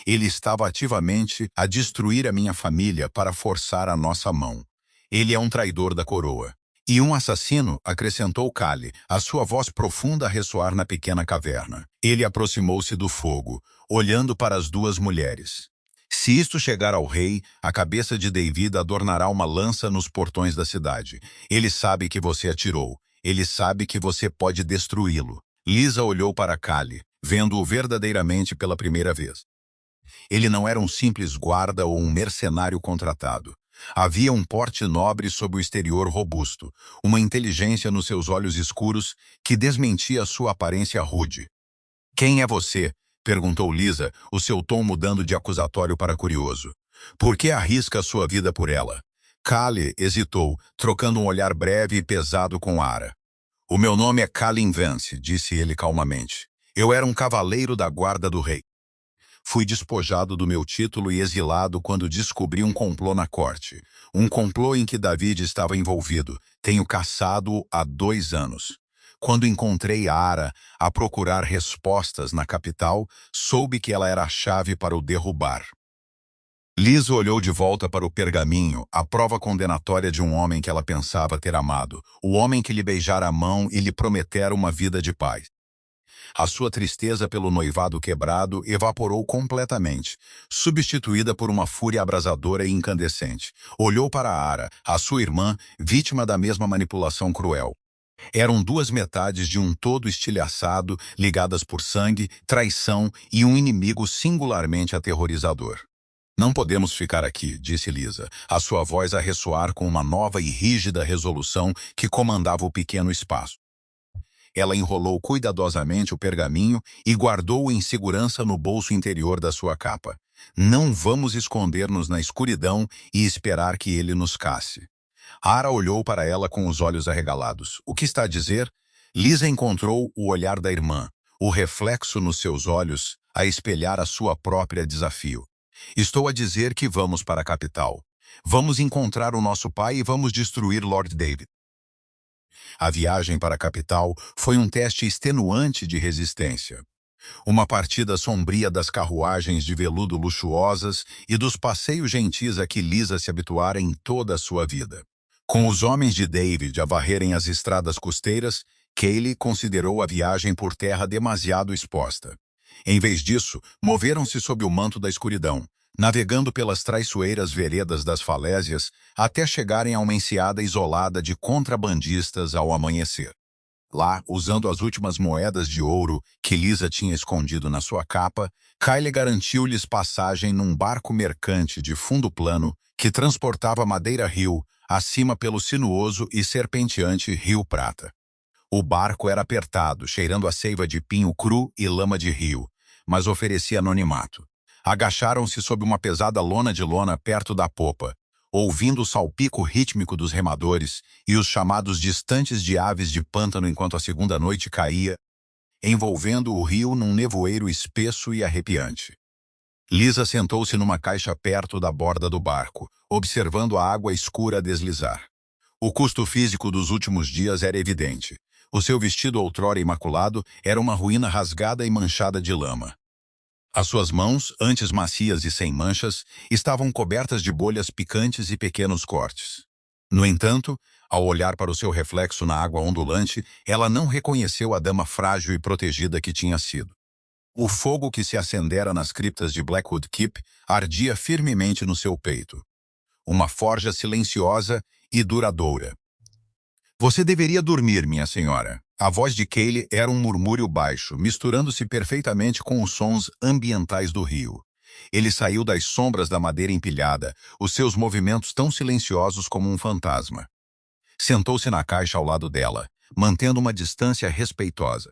Ele estava ativamente a destruir a minha família para forçar a nossa mão. Ele é um traidor da coroa. E um assassino, acrescentou Kali, a sua voz profunda a ressoar na pequena caverna. Ele aproximou-se do fogo, olhando para as duas mulheres. Se isto chegar ao rei, a cabeça de David adornará uma lança nos portões da cidade. Ele sabe que você atirou. Ele sabe que você pode destruí-lo. Lisa olhou para Kali, vendo-o verdadeiramente pela primeira vez. Ele não era um simples guarda ou um mercenário contratado. Havia um porte nobre sob o exterior robusto, uma inteligência nos seus olhos escuros que desmentia sua aparência rude. "Quem é você?" perguntou Lisa, o seu tom mudando de acusatório para curioso. "Por que arrisca sua vida por ela?" Kali hesitou, trocando um olhar breve e pesado com Ara. "O meu nome é Kalin Vance", disse ele calmamente. "Eu era um cavaleiro da guarda do rei. Fui despojado do meu título e exilado quando descobri um complô na corte. Um complô em que David estava envolvido. Tenho caçado-o há 2 anos. Quando encontrei Ara a procurar respostas na capital, soube que ela era a chave para o derrubar." Lisa olhou de volta para o pergaminho, a prova condenatória de um homem que ela pensava ter amado, o homem que lhe beijara a mão e lhe prometera uma vida de paz. A sua tristeza pelo noivado quebrado evaporou completamente, substituída por uma fúria abrasadora e incandescente. Olhou para Ara, a sua irmã, vítima da mesma manipulação cruel. Eram 2 metades de um todo estilhaçado, ligadas por sangue, traição e um inimigo singularmente aterrorizador. "Não podemos ficar aqui", disse Lisa, a sua voz a ressoar com uma nova e rígida resolução que comandava o pequeno espaço. Ela enrolou cuidadosamente o pergaminho e guardou-o em segurança no bolso interior da sua capa. "Não vamos esconder-nos na escuridão e esperar que ele nos casse." Ara olhou para ela com os olhos arregalados. "O que está a dizer?" Lisa encontrou o olhar da irmã, o reflexo nos seus olhos, a espelhar a sua própria desafio. "Estou a dizer que vamos para a capital. Vamos encontrar o nosso pai e vamos destruir Lord David." A viagem para a capital foi um teste extenuante de resistência. Uma partida sombria das carruagens de veludo luxuosas e dos passeios gentis a que Lisa se habituara em toda a sua vida. Com os homens de David a varrerem as estradas costeiras, Kaylee considerou a viagem por terra demasiado exposta. Em vez disso, moveram-se sob o manto da escuridão, navegando pelas traiçoeiras veredas das falésias até chegarem a uma enseada isolada de contrabandistas ao amanhecer. Lá, usando as últimas moedas de ouro que Lisa tinha escondido na sua capa, Kyle garantiu-lhes passagem num barco mercante de fundo plano que transportava Madeira Rio acima pelo sinuoso e serpenteante Rio Prata. O barco era apertado, cheirando a seiva de pinho cru e lama de rio, mas oferecia anonimato. Agacharam-se sob uma pesada lona de lona perto da popa, ouvindo o salpico rítmico dos remadores e os chamados distantes de aves de pântano enquanto a segunda noite caía, envolvendo o rio num nevoeiro espesso e arrepiante. Lisa sentou-se numa caixa perto da borda do barco, observando a água escura deslizar. O custo físico dos últimos dias era evidente. O seu vestido outrora imaculado era uma ruína rasgada e manchada de lama. As suas mãos, antes macias e sem manchas, estavam cobertas de bolhas picantes e pequenos cortes. No entanto, ao olhar para o seu reflexo na água ondulante, ela não reconheceu a dama frágil e protegida que tinha sido. O fogo que se acendera nas criptas de Blackwood Keep ardia firmemente no seu peito. Uma forja silenciosa e duradoura. Você deveria dormir, minha senhora. A voz de Kaylee era um murmúrio baixo, misturando-se perfeitamente com os sons ambientais do rio. Ele saiu das sombras da madeira empilhada, os seus movimentos tão silenciosos como um fantasma. Sentou-se na caixa ao lado dela, mantendo uma distância respeitosa.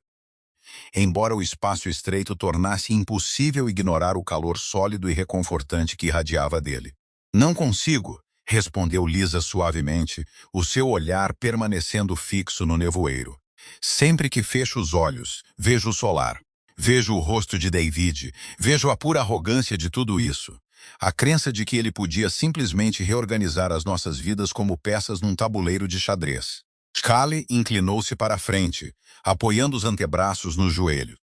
Embora o espaço estreito tornasse impossível ignorar o calor sólido e reconfortante que irradiava dele. Não consigo, respondeu Lisa suavemente, o seu olhar permanecendo fixo no nevoeiro. Sempre que fecho os olhos, vejo o solar. Vejo o rosto de David, vejo a pura arrogância de tudo isso. A crença de que ele podia simplesmente reorganizar as nossas vidas como peças num tabuleiro de xadrez. Callie inclinou-se para a frente, apoiando os antebraços no joelho.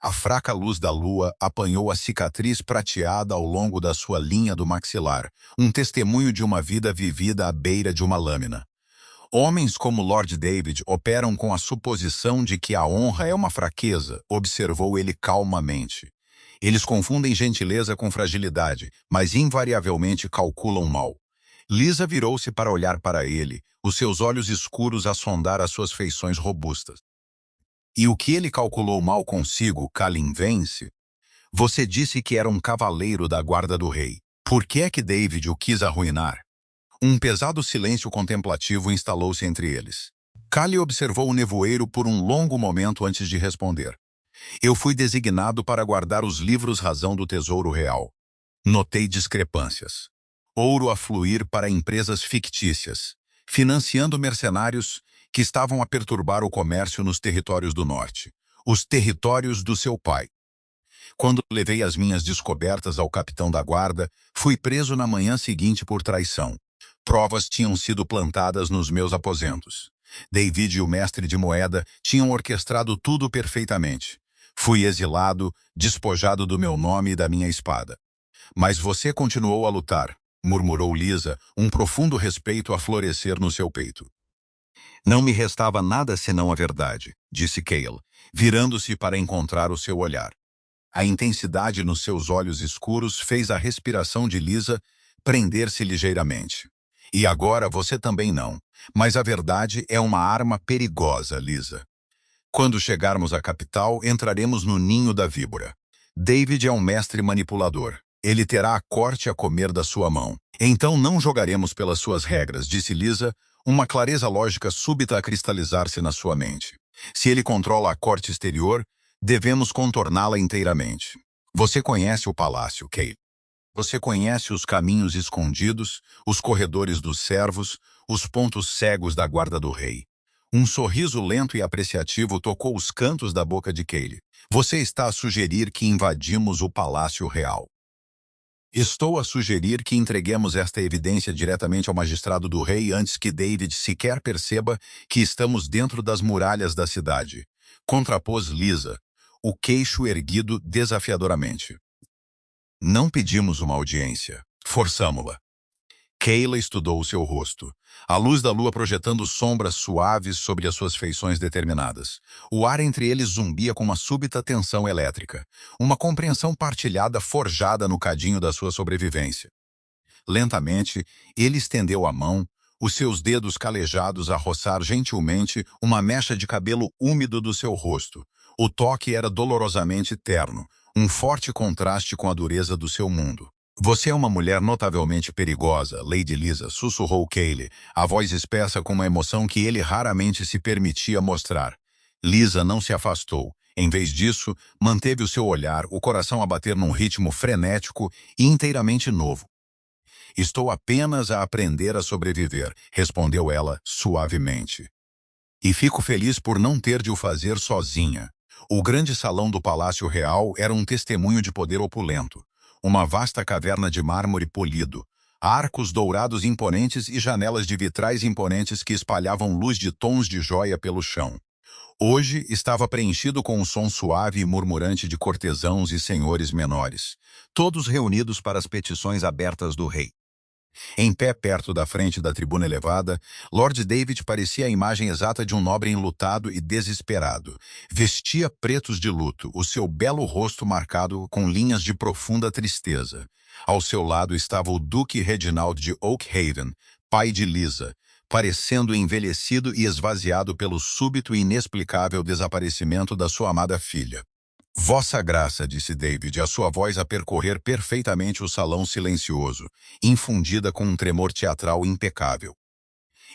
A fraca luz da lua apanhou a cicatriz prateada ao longo da sua linha do maxilar, um testemunho de uma vida vivida à beira de uma lâmina. Homens como Lord David operam com a suposição de que a honra é uma fraqueza, observou ele calmamente. Eles confundem gentileza com fragilidade, mas invariavelmente calculam mal. Lisa virou-se para olhar para ele, os seus olhos escuros a sondar as suas feições robustas. E o que ele calculou mal consigo, Kalin vence? Você disse que era um cavaleiro da guarda do rei. Por que é que David o quis arruinar? Um pesado silêncio contemplativo instalou-se entre eles. Callie observou o nevoeiro por um longo momento antes de responder. Eu fui designado para guardar os livros-razão do Tesouro Real. Notei discrepâncias. Ouro a fluir para empresas fictícias, financiando mercenários que estavam a perturbar o comércio nos territórios do norte, os territórios do seu pai. Quando levei as minhas descobertas ao capitão da guarda, fui preso na manhã seguinte por traição. Provas tinham sido plantadas nos meus aposentos. David e o mestre de moeda tinham orquestrado tudo perfeitamente. Fui exilado, despojado do meu nome e da minha espada. Mas você continuou a lutar, murmurou Lisa, um profundo respeito a florescer no seu peito. Não me restava nada senão a verdade, disse Cale, virando-se para encontrar o seu olhar. A intensidade nos seus olhos escuros fez a respiração de Lisa prender-se ligeiramente. E agora você também não. Mas a verdade é uma arma perigosa, Lisa. Quando chegarmos à capital, entraremos no ninho da víbora. David é um mestre manipulador. Ele terá a corte a comer da sua mão. Então não jogaremos pelas suas regras, disse Lisa, uma clareza lógica súbita a cristalizar-se na sua mente. Se ele controla a corte exterior, devemos contorná-la inteiramente. Você conhece o palácio, Cale. Você conhece os caminhos escondidos, os corredores dos servos, os pontos cegos da guarda do rei. Um sorriso lento e apreciativo tocou os cantos da boca de Cale. Você está a sugerir que invadimos o palácio real. Estou a sugerir que entreguemos esta evidência diretamente ao magistrado do rei antes que David sequer perceba que estamos dentro das muralhas da cidade. Contrapôs Lisa, o queixo erguido desafiadoramente. Não pedimos uma audiência. Forçamo-la. Kayla estudou o seu rosto, a luz da lua projetando sombras suaves sobre as suas feições determinadas. O ar entre eles zumbia com uma súbita tensão elétrica, uma compreensão partilhada forjada no cadinho da sua sobrevivência. Lentamente, ele estendeu a mão, os seus dedos calejados a roçar gentilmente uma mecha de cabelo úmido do seu rosto. O toque era dolorosamente terno, um forte contraste com a dureza do seu mundo. Você é uma mulher notavelmente perigosa, Lady Lisa, sussurrou Cale, a voz espessa com uma emoção que ele raramente se permitia mostrar. Lisa não se afastou. Em vez disso, manteve o seu olhar, o coração a bater num ritmo frenético e inteiramente novo. Estou apenas a aprender a sobreviver, respondeu ela suavemente. E fico feliz por não ter de o fazer sozinha. O grande salão do Palácio Real era um testemunho de poder opulento. Uma vasta caverna de mármore polido, arcos dourados imponentes e janelas de vitrais imponentes que espalhavam luz de tons de joia pelo chão. Hoje estava preenchido com um som suave e murmurante de cortesãos e senhores menores, todos reunidos para as petições abertas do rei. Em pé perto da frente da tribuna elevada, Lord David parecia a imagem exata de um nobre enlutado e desesperado. Vestia pretos de luto, o seu belo rosto marcado com linhas de profunda tristeza. Ao seu lado estava o Duque Reginald de Oakhaven, pai de Lisa, parecendo envelhecido e esvaziado pelo súbito e inexplicável desaparecimento da sua amada filha. Vossa Graça, disse David, a sua voz a percorrer perfeitamente o salão silencioso, infundida com um tremor teatral impecável.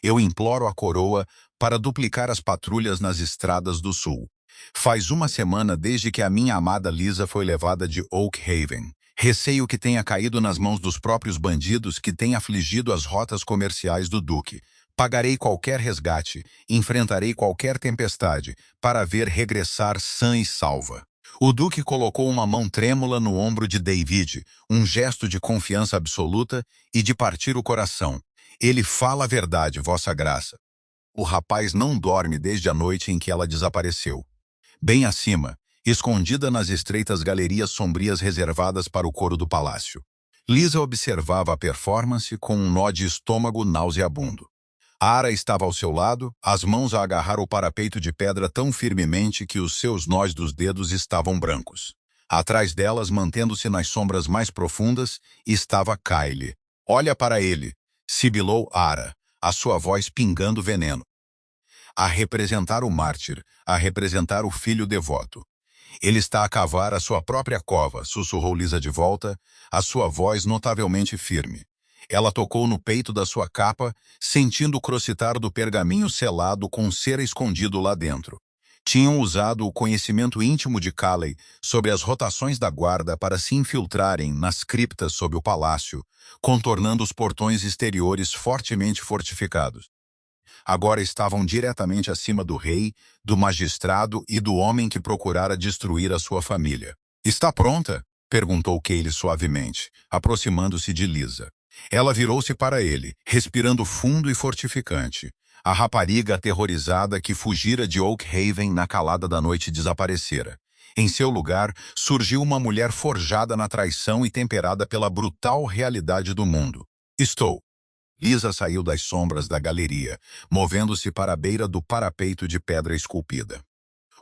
Eu imploro a coroa para duplicar as patrulhas nas estradas do sul. Faz uma semana desde que a minha amada Lisa foi levada de Oakhaven. Receio que tenha caído nas mãos dos próprios bandidos que têm afligido as rotas comerciais do Duque. Pagarei qualquer resgate, enfrentarei qualquer tempestade, para a ver regressar sã e salva. O Duque colocou uma mão trêmula no ombro de David, um gesto de confiança absoluta e de partir o coração. Ele fala a verdade, Vossa Graça. O rapaz não dorme desde a noite em que ela desapareceu. Bem acima, escondida nas estreitas galerias sombrias reservadas para o coro do palácio. Lisa observava a performance com um nó de estômago nauseabundo. Ara estava ao seu lado, as mãos a agarrar o parapeito de pedra tão firmemente que os seus nós dos dedos estavam brancos. Atrás delas, mantendo-se nas sombras mais profundas, estava Kyle. Olha para ele, sibilou Ara, a sua voz pingando veneno. A representar o mártir, a representar o filho devoto. Ele está a cavar a sua própria cova, sussurrou Lisa de volta, a sua voz notavelmente firme. Ela tocou no peito da sua capa, sentindo o crocitar do pergaminho selado com cera escondido lá dentro. Tinham usado o conhecimento íntimo de Calley sobre as rotações da guarda para se infiltrarem nas criptas sob o palácio, contornando os portões exteriores fortemente fortificados. Agora estavam diretamente acima do rei, do magistrado e do homem que procurara destruir a sua família. "Está pronta?" perguntou Cale suavemente, aproximando-se de Lisa. Ela virou-se para ele, respirando fundo e fortificante. A rapariga aterrorizada que fugira de Oakhaven na calada da noite desaparecera. Em seu lugar, surgiu uma mulher forjada na traição e temperada pela brutal realidade do mundo. "Estou." Lisa saiu das sombras da galeria, movendo-se para a beira do parapeito de pedra esculpida.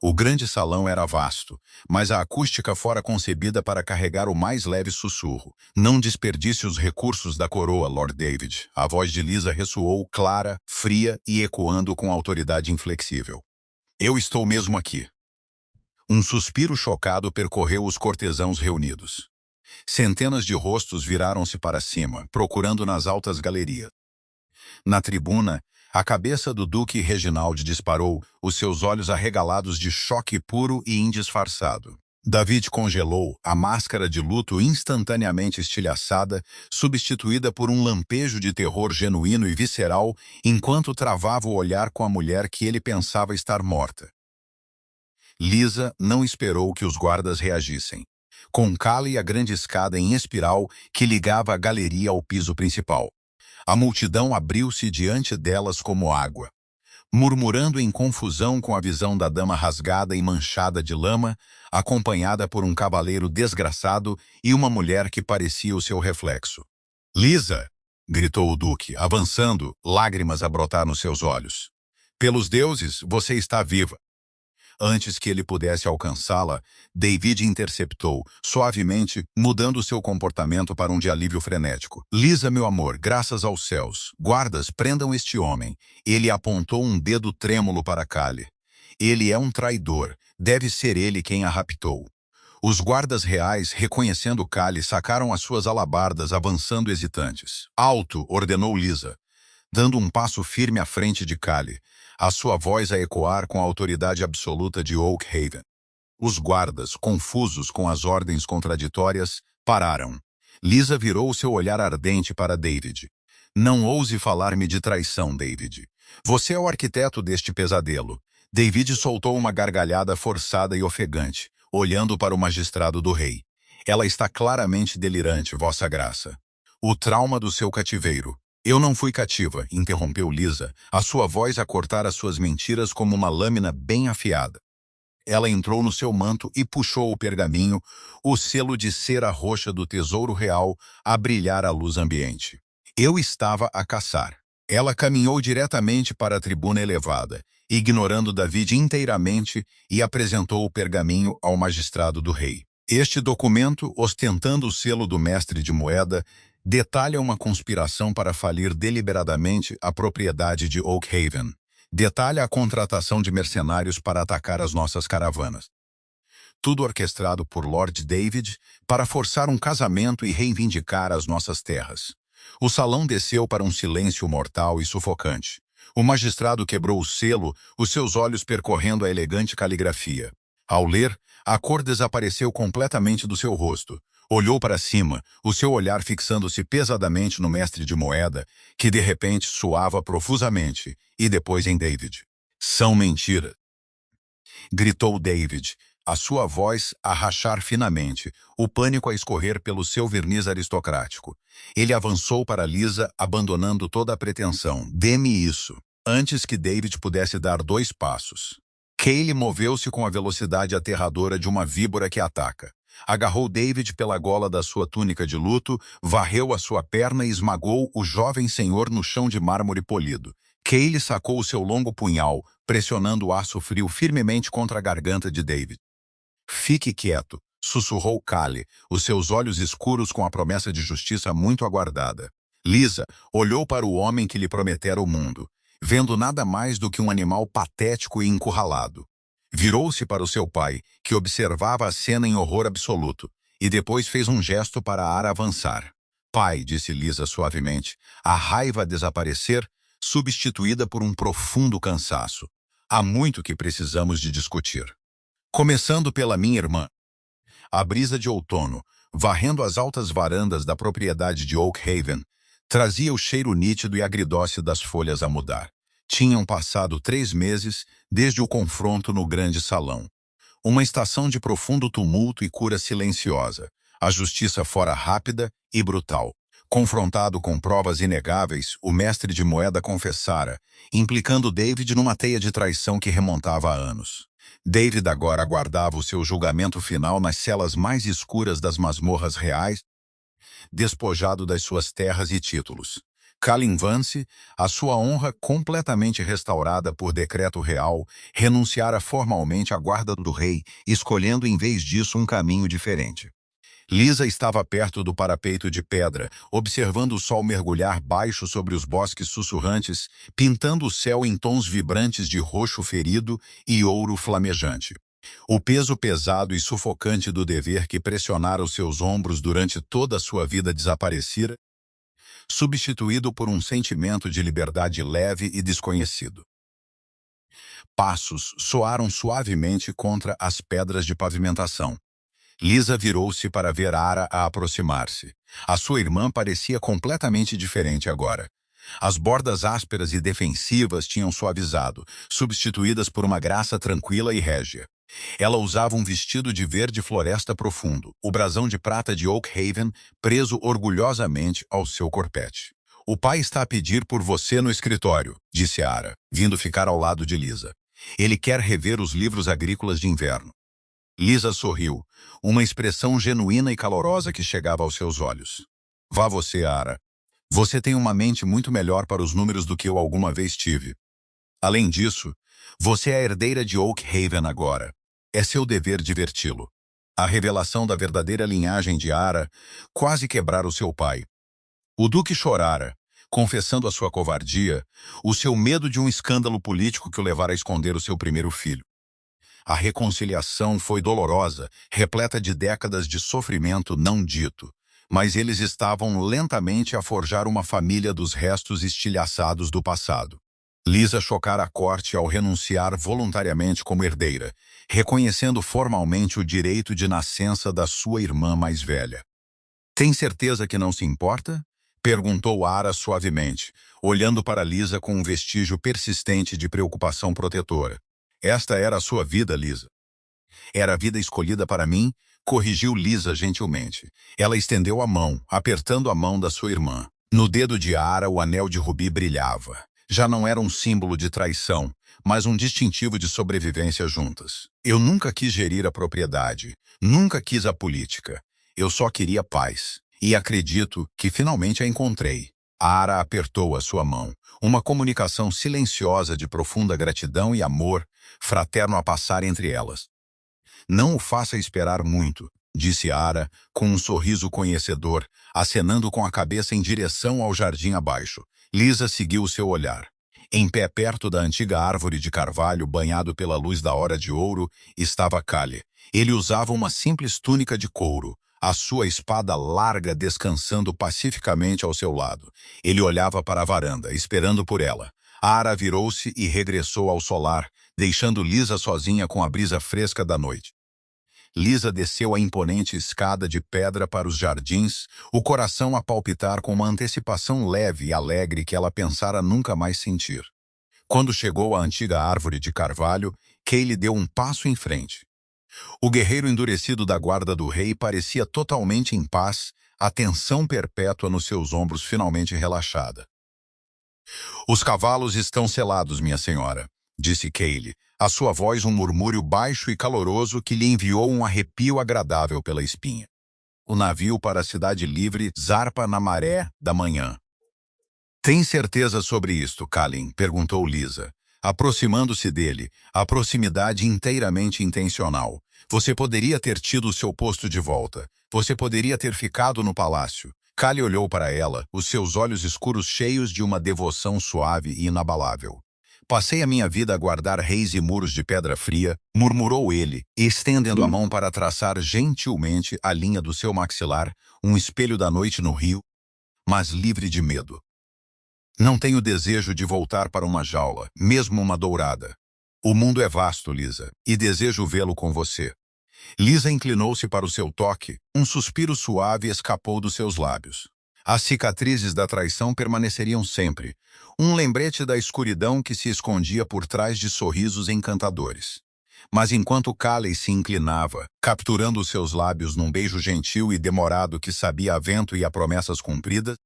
O grande salão era vasto, mas a acústica fora concebida para carregar o mais leve sussurro. "Não desperdice os recursos da coroa, Lord David." A voz de Lisa ressoou clara, fria e ecoando com autoridade inflexível. "Eu estou mesmo aqui." Um suspiro chocado percorreu os cortesãos reunidos. Centenas de rostos viraram-se para cima, procurando nas altas galerias. Na tribuna, a cabeça do Duque Reginald disparou, os seus olhos arregalados de choque puro e indisfarçado. David congelou, a máscara de luto instantaneamente estilhaçada, substituída por um lampejo de terror genuíno e visceral, enquanto travava o olhar com a mulher que ele pensava estar morta. Lisa não esperou que os guardas reagissem. Com Cale a grande escada em espiral que ligava a galeria ao piso principal. A multidão abriu-se diante delas como água. Murmurando em confusão com a visão da dama rasgada e manchada de lama, acompanhada por um cavaleiro desgraçado e uma mulher que parecia o seu reflexo. "Lisa!" gritou o duque, avançando, lágrimas a brotar nos seus olhos. "Pelos deuses, você está viva." Antes que ele pudesse alcançá-la, David interceptou, suavemente, mudando seu comportamento para um de alívio frenético. "Lisa, meu amor, graças aos céus. Guardas, prendam este homem." Ele apontou um dedo trêmulo para Cale. "Ele é um traidor. Deve ser ele quem a raptou." Os guardas reais, reconhecendo Cale, sacaram as suas alabardas, avançando hesitantes. "Alto!" ordenou Lisa, dando um passo firme à frente de Cale, a sua voz a ecoar com a autoridade absoluta de Oakhaven. Os guardas, confusos com as ordens contraditórias, pararam. Lisa virou seu olhar ardente para David. "Não ouse falar-me de traição, David. Você é o arquiteto deste pesadelo." David soltou uma gargalhada forçada e ofegante, olhando para o magistrado do rei. "Ela está claramente delirante, Vossa Graça. O trauma do seu cativeiro." "Eu não fui cativa", interrompeu Lisa, a sua voz a cortar as suas mentiras como uma lâmina bem afiada. Ela entrou no seu manto e puxou o pergaminho, o selo de cera roxa do tesouro real, a brilhar à luz ambiente. Eu estava a caçar. Ela caminhou diretamente para a tribuna elevada, ignorando David inteiramente, e apresentou o pergaminho ao magistrado do rei. Este documento, ostentando o selo do mestre de moeda, detalha uma conspiração para falir deliberadamente a propriedade de Oakhaven. Detalha a contratação de mercenários para atacar as nossas caravanas. Tudo orquestrado por Lord David para forçar um casamento e reivindicar as nossas terras. O salão desceu para um silêncio mortal e sufocante. O magistrado quebrou o selo, os seus olhos percorrendo a elegante caligrafia. Ao ler, a cor desapareceu completamente do seu rosto. Olhou para cima, o seu olhar fixando-se pesadamente no mestre de moeda, que de repente suava profusamente, e depois em David. São mentiras, gritou David, a sua voz a rachar finamente, o pânico a escorrer pelo seu verniz aristocrático. Ele avançou para Lisa, abandonando toda a pretensão. Dê-me isso. Antes que David pudesse dar 2 passos. Kaylee moveu-se com a velocidade aterradora de uma víbora que ataca. Agarrou David pela gola da sua túnica de luto, varreu a sua perna e esmagou o jovem senhor no chão de mármore polido. Kaylee sacou o seu longo punhal, pressionando o aço frio firmemente contra a garganta de David. Fique quieto, sussurrou Callie, os seus olhos escuros com a promessa de justiça muito aguardada. Lisa olhou para o homem que lhe prometera o mundo, vendo nada mais do que um animal patético e encurralado. Virou-se para o seu pai, que observava a cena em horror absoluto, e depois fez um gesto para Ara avançar. Pai, disse Lisa suavemente, a raiva a desaparecer, substituída por um profundo cansaço. Há muito que precisamos de discutir. Começando pela minha irmã. A brisa de outono, varrendo as altas varandas da propriedade de Oakhaven, trazia o cheiro nítido e agridoce das folhas a mudar. Tinham passado 3 meses desde o confronto no grande salão. Uma estação de profundo tumulto e cura silenciosa. A justiça fora rápida e brutal. Confrontado com provas inegáveis, o mestre de moeda confessara, implicando David numa teia de traição que remontava a anos. David agora aguardava o seu julgamento final nas celas mais escuras das masmorras reais, despojado das suas terras e títulos. Calin Vance, a sua honra completamente restaurada por decreto real, renunciara formalmente à guarda do rei, escolhendo em vez disso um caminho diferente. Lisa estava perto do parapeito de pedra, observando o sol mergulhar baixo sobre os bosques sussurrantes, pintando o céu em tons vibrantes de roxo ferido e ouro flamejante. O peso pesado e sufocante do dever que pressionara os seus ombros durante toda a sua vida desaparecera, substituído por um sentimento de liberdade leve e desconhecido. Passos soaram suavemente contra as pedras de pavimentação. Lisa virou-se para ver Ara a aproximar-se. A sua irmã parecia completamente diferente agora. As bordas ásperas e defensivas tinham suavizado, substituídas por uma graça tranquila e régia. Ela usava um vestido de verde floresta profundo, o brasão de prata de Oakhaven preso orgulhosamente ao seu corpete. O pai está a pedir por você no escritório, disse Ara, vindo ficar ao lado de Lisa. Ele quer rever os livros agrícolas de inverno. Lisa sorriu, uma expressão genuína e calorosa que chegava aos seus olhos. Vá você, Ara. Você tem uma mente muito melhor para os números do que eu alguma vez tive. Além disso, você é a herdeira de Oakhaven agora. É seu dever diverti-lo. A revelação da verdadeira linhagem de Ara quase quebrara o seu pai. O duque chorara, confessando a sua covardia, o seu medo de um escândalo político que o levara a esconder o seu primeiro filho. A reconciliação foi dolorosa, repleta de décadas de sofrimento não dito, mas eles estavam lentamente a forjar uma família dos restos estilhaçados do passado. Lisa chocara a corte ao renunciar voluntariamente como herdeira, reconhecendo formalmente o direito de nascença da sua irmã mais velha. Tem certeza que não se importa? Perguntou Ara suavemente, olhando para Lisa com um vestígio persistente de preocupação protetora. Esta era a sua vida, Lisa. Era a vida escolhida para mim, corrigiu Lisa gentilmente. Ela estendeu a mão, apertando a mão da sua irmã. No dedo de Ara o anel de rubi brilhava. Já não era um símbolo de traição, mas um distintivo de sobrevivência juntas. Eu nunca quis gerir a propriedade, nunca quis a política. Eu só queria paz. E acredito que finalmente a encontrei. Ara apertou a sua mão, uma comunicação silenciosa de profunda gratidão e amor fraterno a passar entre elas. Não o faça esperar muito, disse Ara, com um sorriso conhecedor, acenando com a cabeça em direção ao jardim abaixo. Lisa seguiu seu olhar. Em pé perto da antiga árvore de carvalho, banhado pela luz da hora de ouro, estava Kale. Ele usava uma simples túnica de couro, a sua espada larga descansando pacificamente ao seu lado. Ele olhava para a varanda, esperando por ela. Ara virou-se e regressou ao solar, deixando Lisa sozinha com a brisa fresca da noite. Lisa desceu a imponente escada de pedra para os jardins, o coração a palpitar com uma antecipação leve e alegre que ela pensara nunca mais sentir. Quando chegou à antiga árvore de carvalho, Kale deu um passo em frente. O guerreiro endurecido da guarda do rei parecia totalmente em paz, a tensão perpétua nos seus ombros finalmente relaxada. "Os cavalos estão selados, minha senhora", disse Kale, a sua voz um murmúrio baixo e caloroso que lhe enviou um arrepio agradável pela espinha. O navio para a cidade livre zarpa na maré da manhã. "Tem certeza sobre isto, Kalin?", perguntou Lisa, aproximando-se dele, a proximidade inteiramente intencional. "Você poderia ter tido o seu posto de volta. Você poderia ter ficado no palácio." Kale olhou para ela, os seus olhos escuros cheios de uma devoção suave e inabalável. "Passei a minha vida a guardar reis e muros de pedra fria", murmurou ele, estendendo a mão para traçar gentilmente a linha do seu maxilar, um espelho da noite no rio, mas livre de medo. "Não tenho desejo de voltar para uma jaula, mesmo uma dourada. O mundo é vasto, Lisa, e desejo vê-lo com você." Lisa inclinou-se para o seu toque, um suspiro suave escapou dos seus lábios. As cicatrizes da traição permaneceriam sempre, um lembrete da escuridão que se escondia por trás de sorrisos encantadores. Mas enquanto Kale se inclinava, capturando os seus lábios num beijo gentil e demorado que sabia a vento e a promessas cumpridas,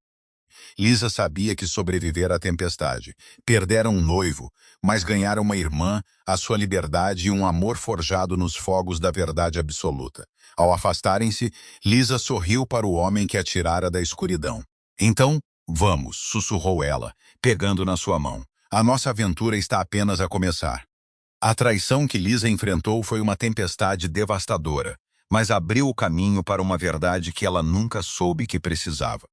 Lisa sabia que sobrevivera à tempestade. Perdera um noivo, mas ganhara uma irmã, a sua liberdade e um amor forjado nos fogos da verdade absoluta. Ao afastarem-se, Lisa sorriu para o homem que a tirara da escuridão. "Então, vamos", sussurrou ela, pegando na sua mão. "A nossa aventura está apenas a começar." A traição que Lisa enfrentou foi uma tempestade devastadora, mas abriu o caminho para uma verdade que ela nunca soube que precisava.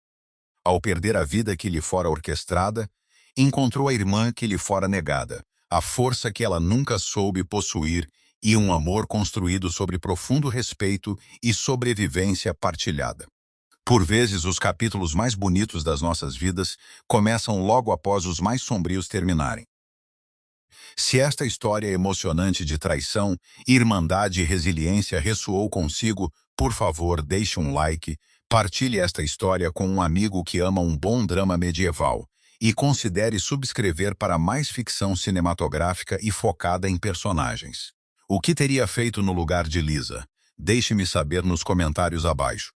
Ao perder a vida que lhe fora orquestrada, encontrou a irmã que lhe fora negada, a força que ela nunca soube possuir e um amor construído sobre profundo respeito e sobrevivência partilhada. Por vezes, os capítulos mais bonitos das nossas vidas começam logo após os mais sombrios terminarem. Se esta história emocionante de traição, irmandade e resiliência ressoou consigo, por favor, deixe um like, partilhe esta história com um amigo que ama um bom drama medieval e considere subscrever para mais ficção cinematográfica e focada em personagens. O que teria feito no lugar de Lisa? Deixe-me saber nos comentários abaixo.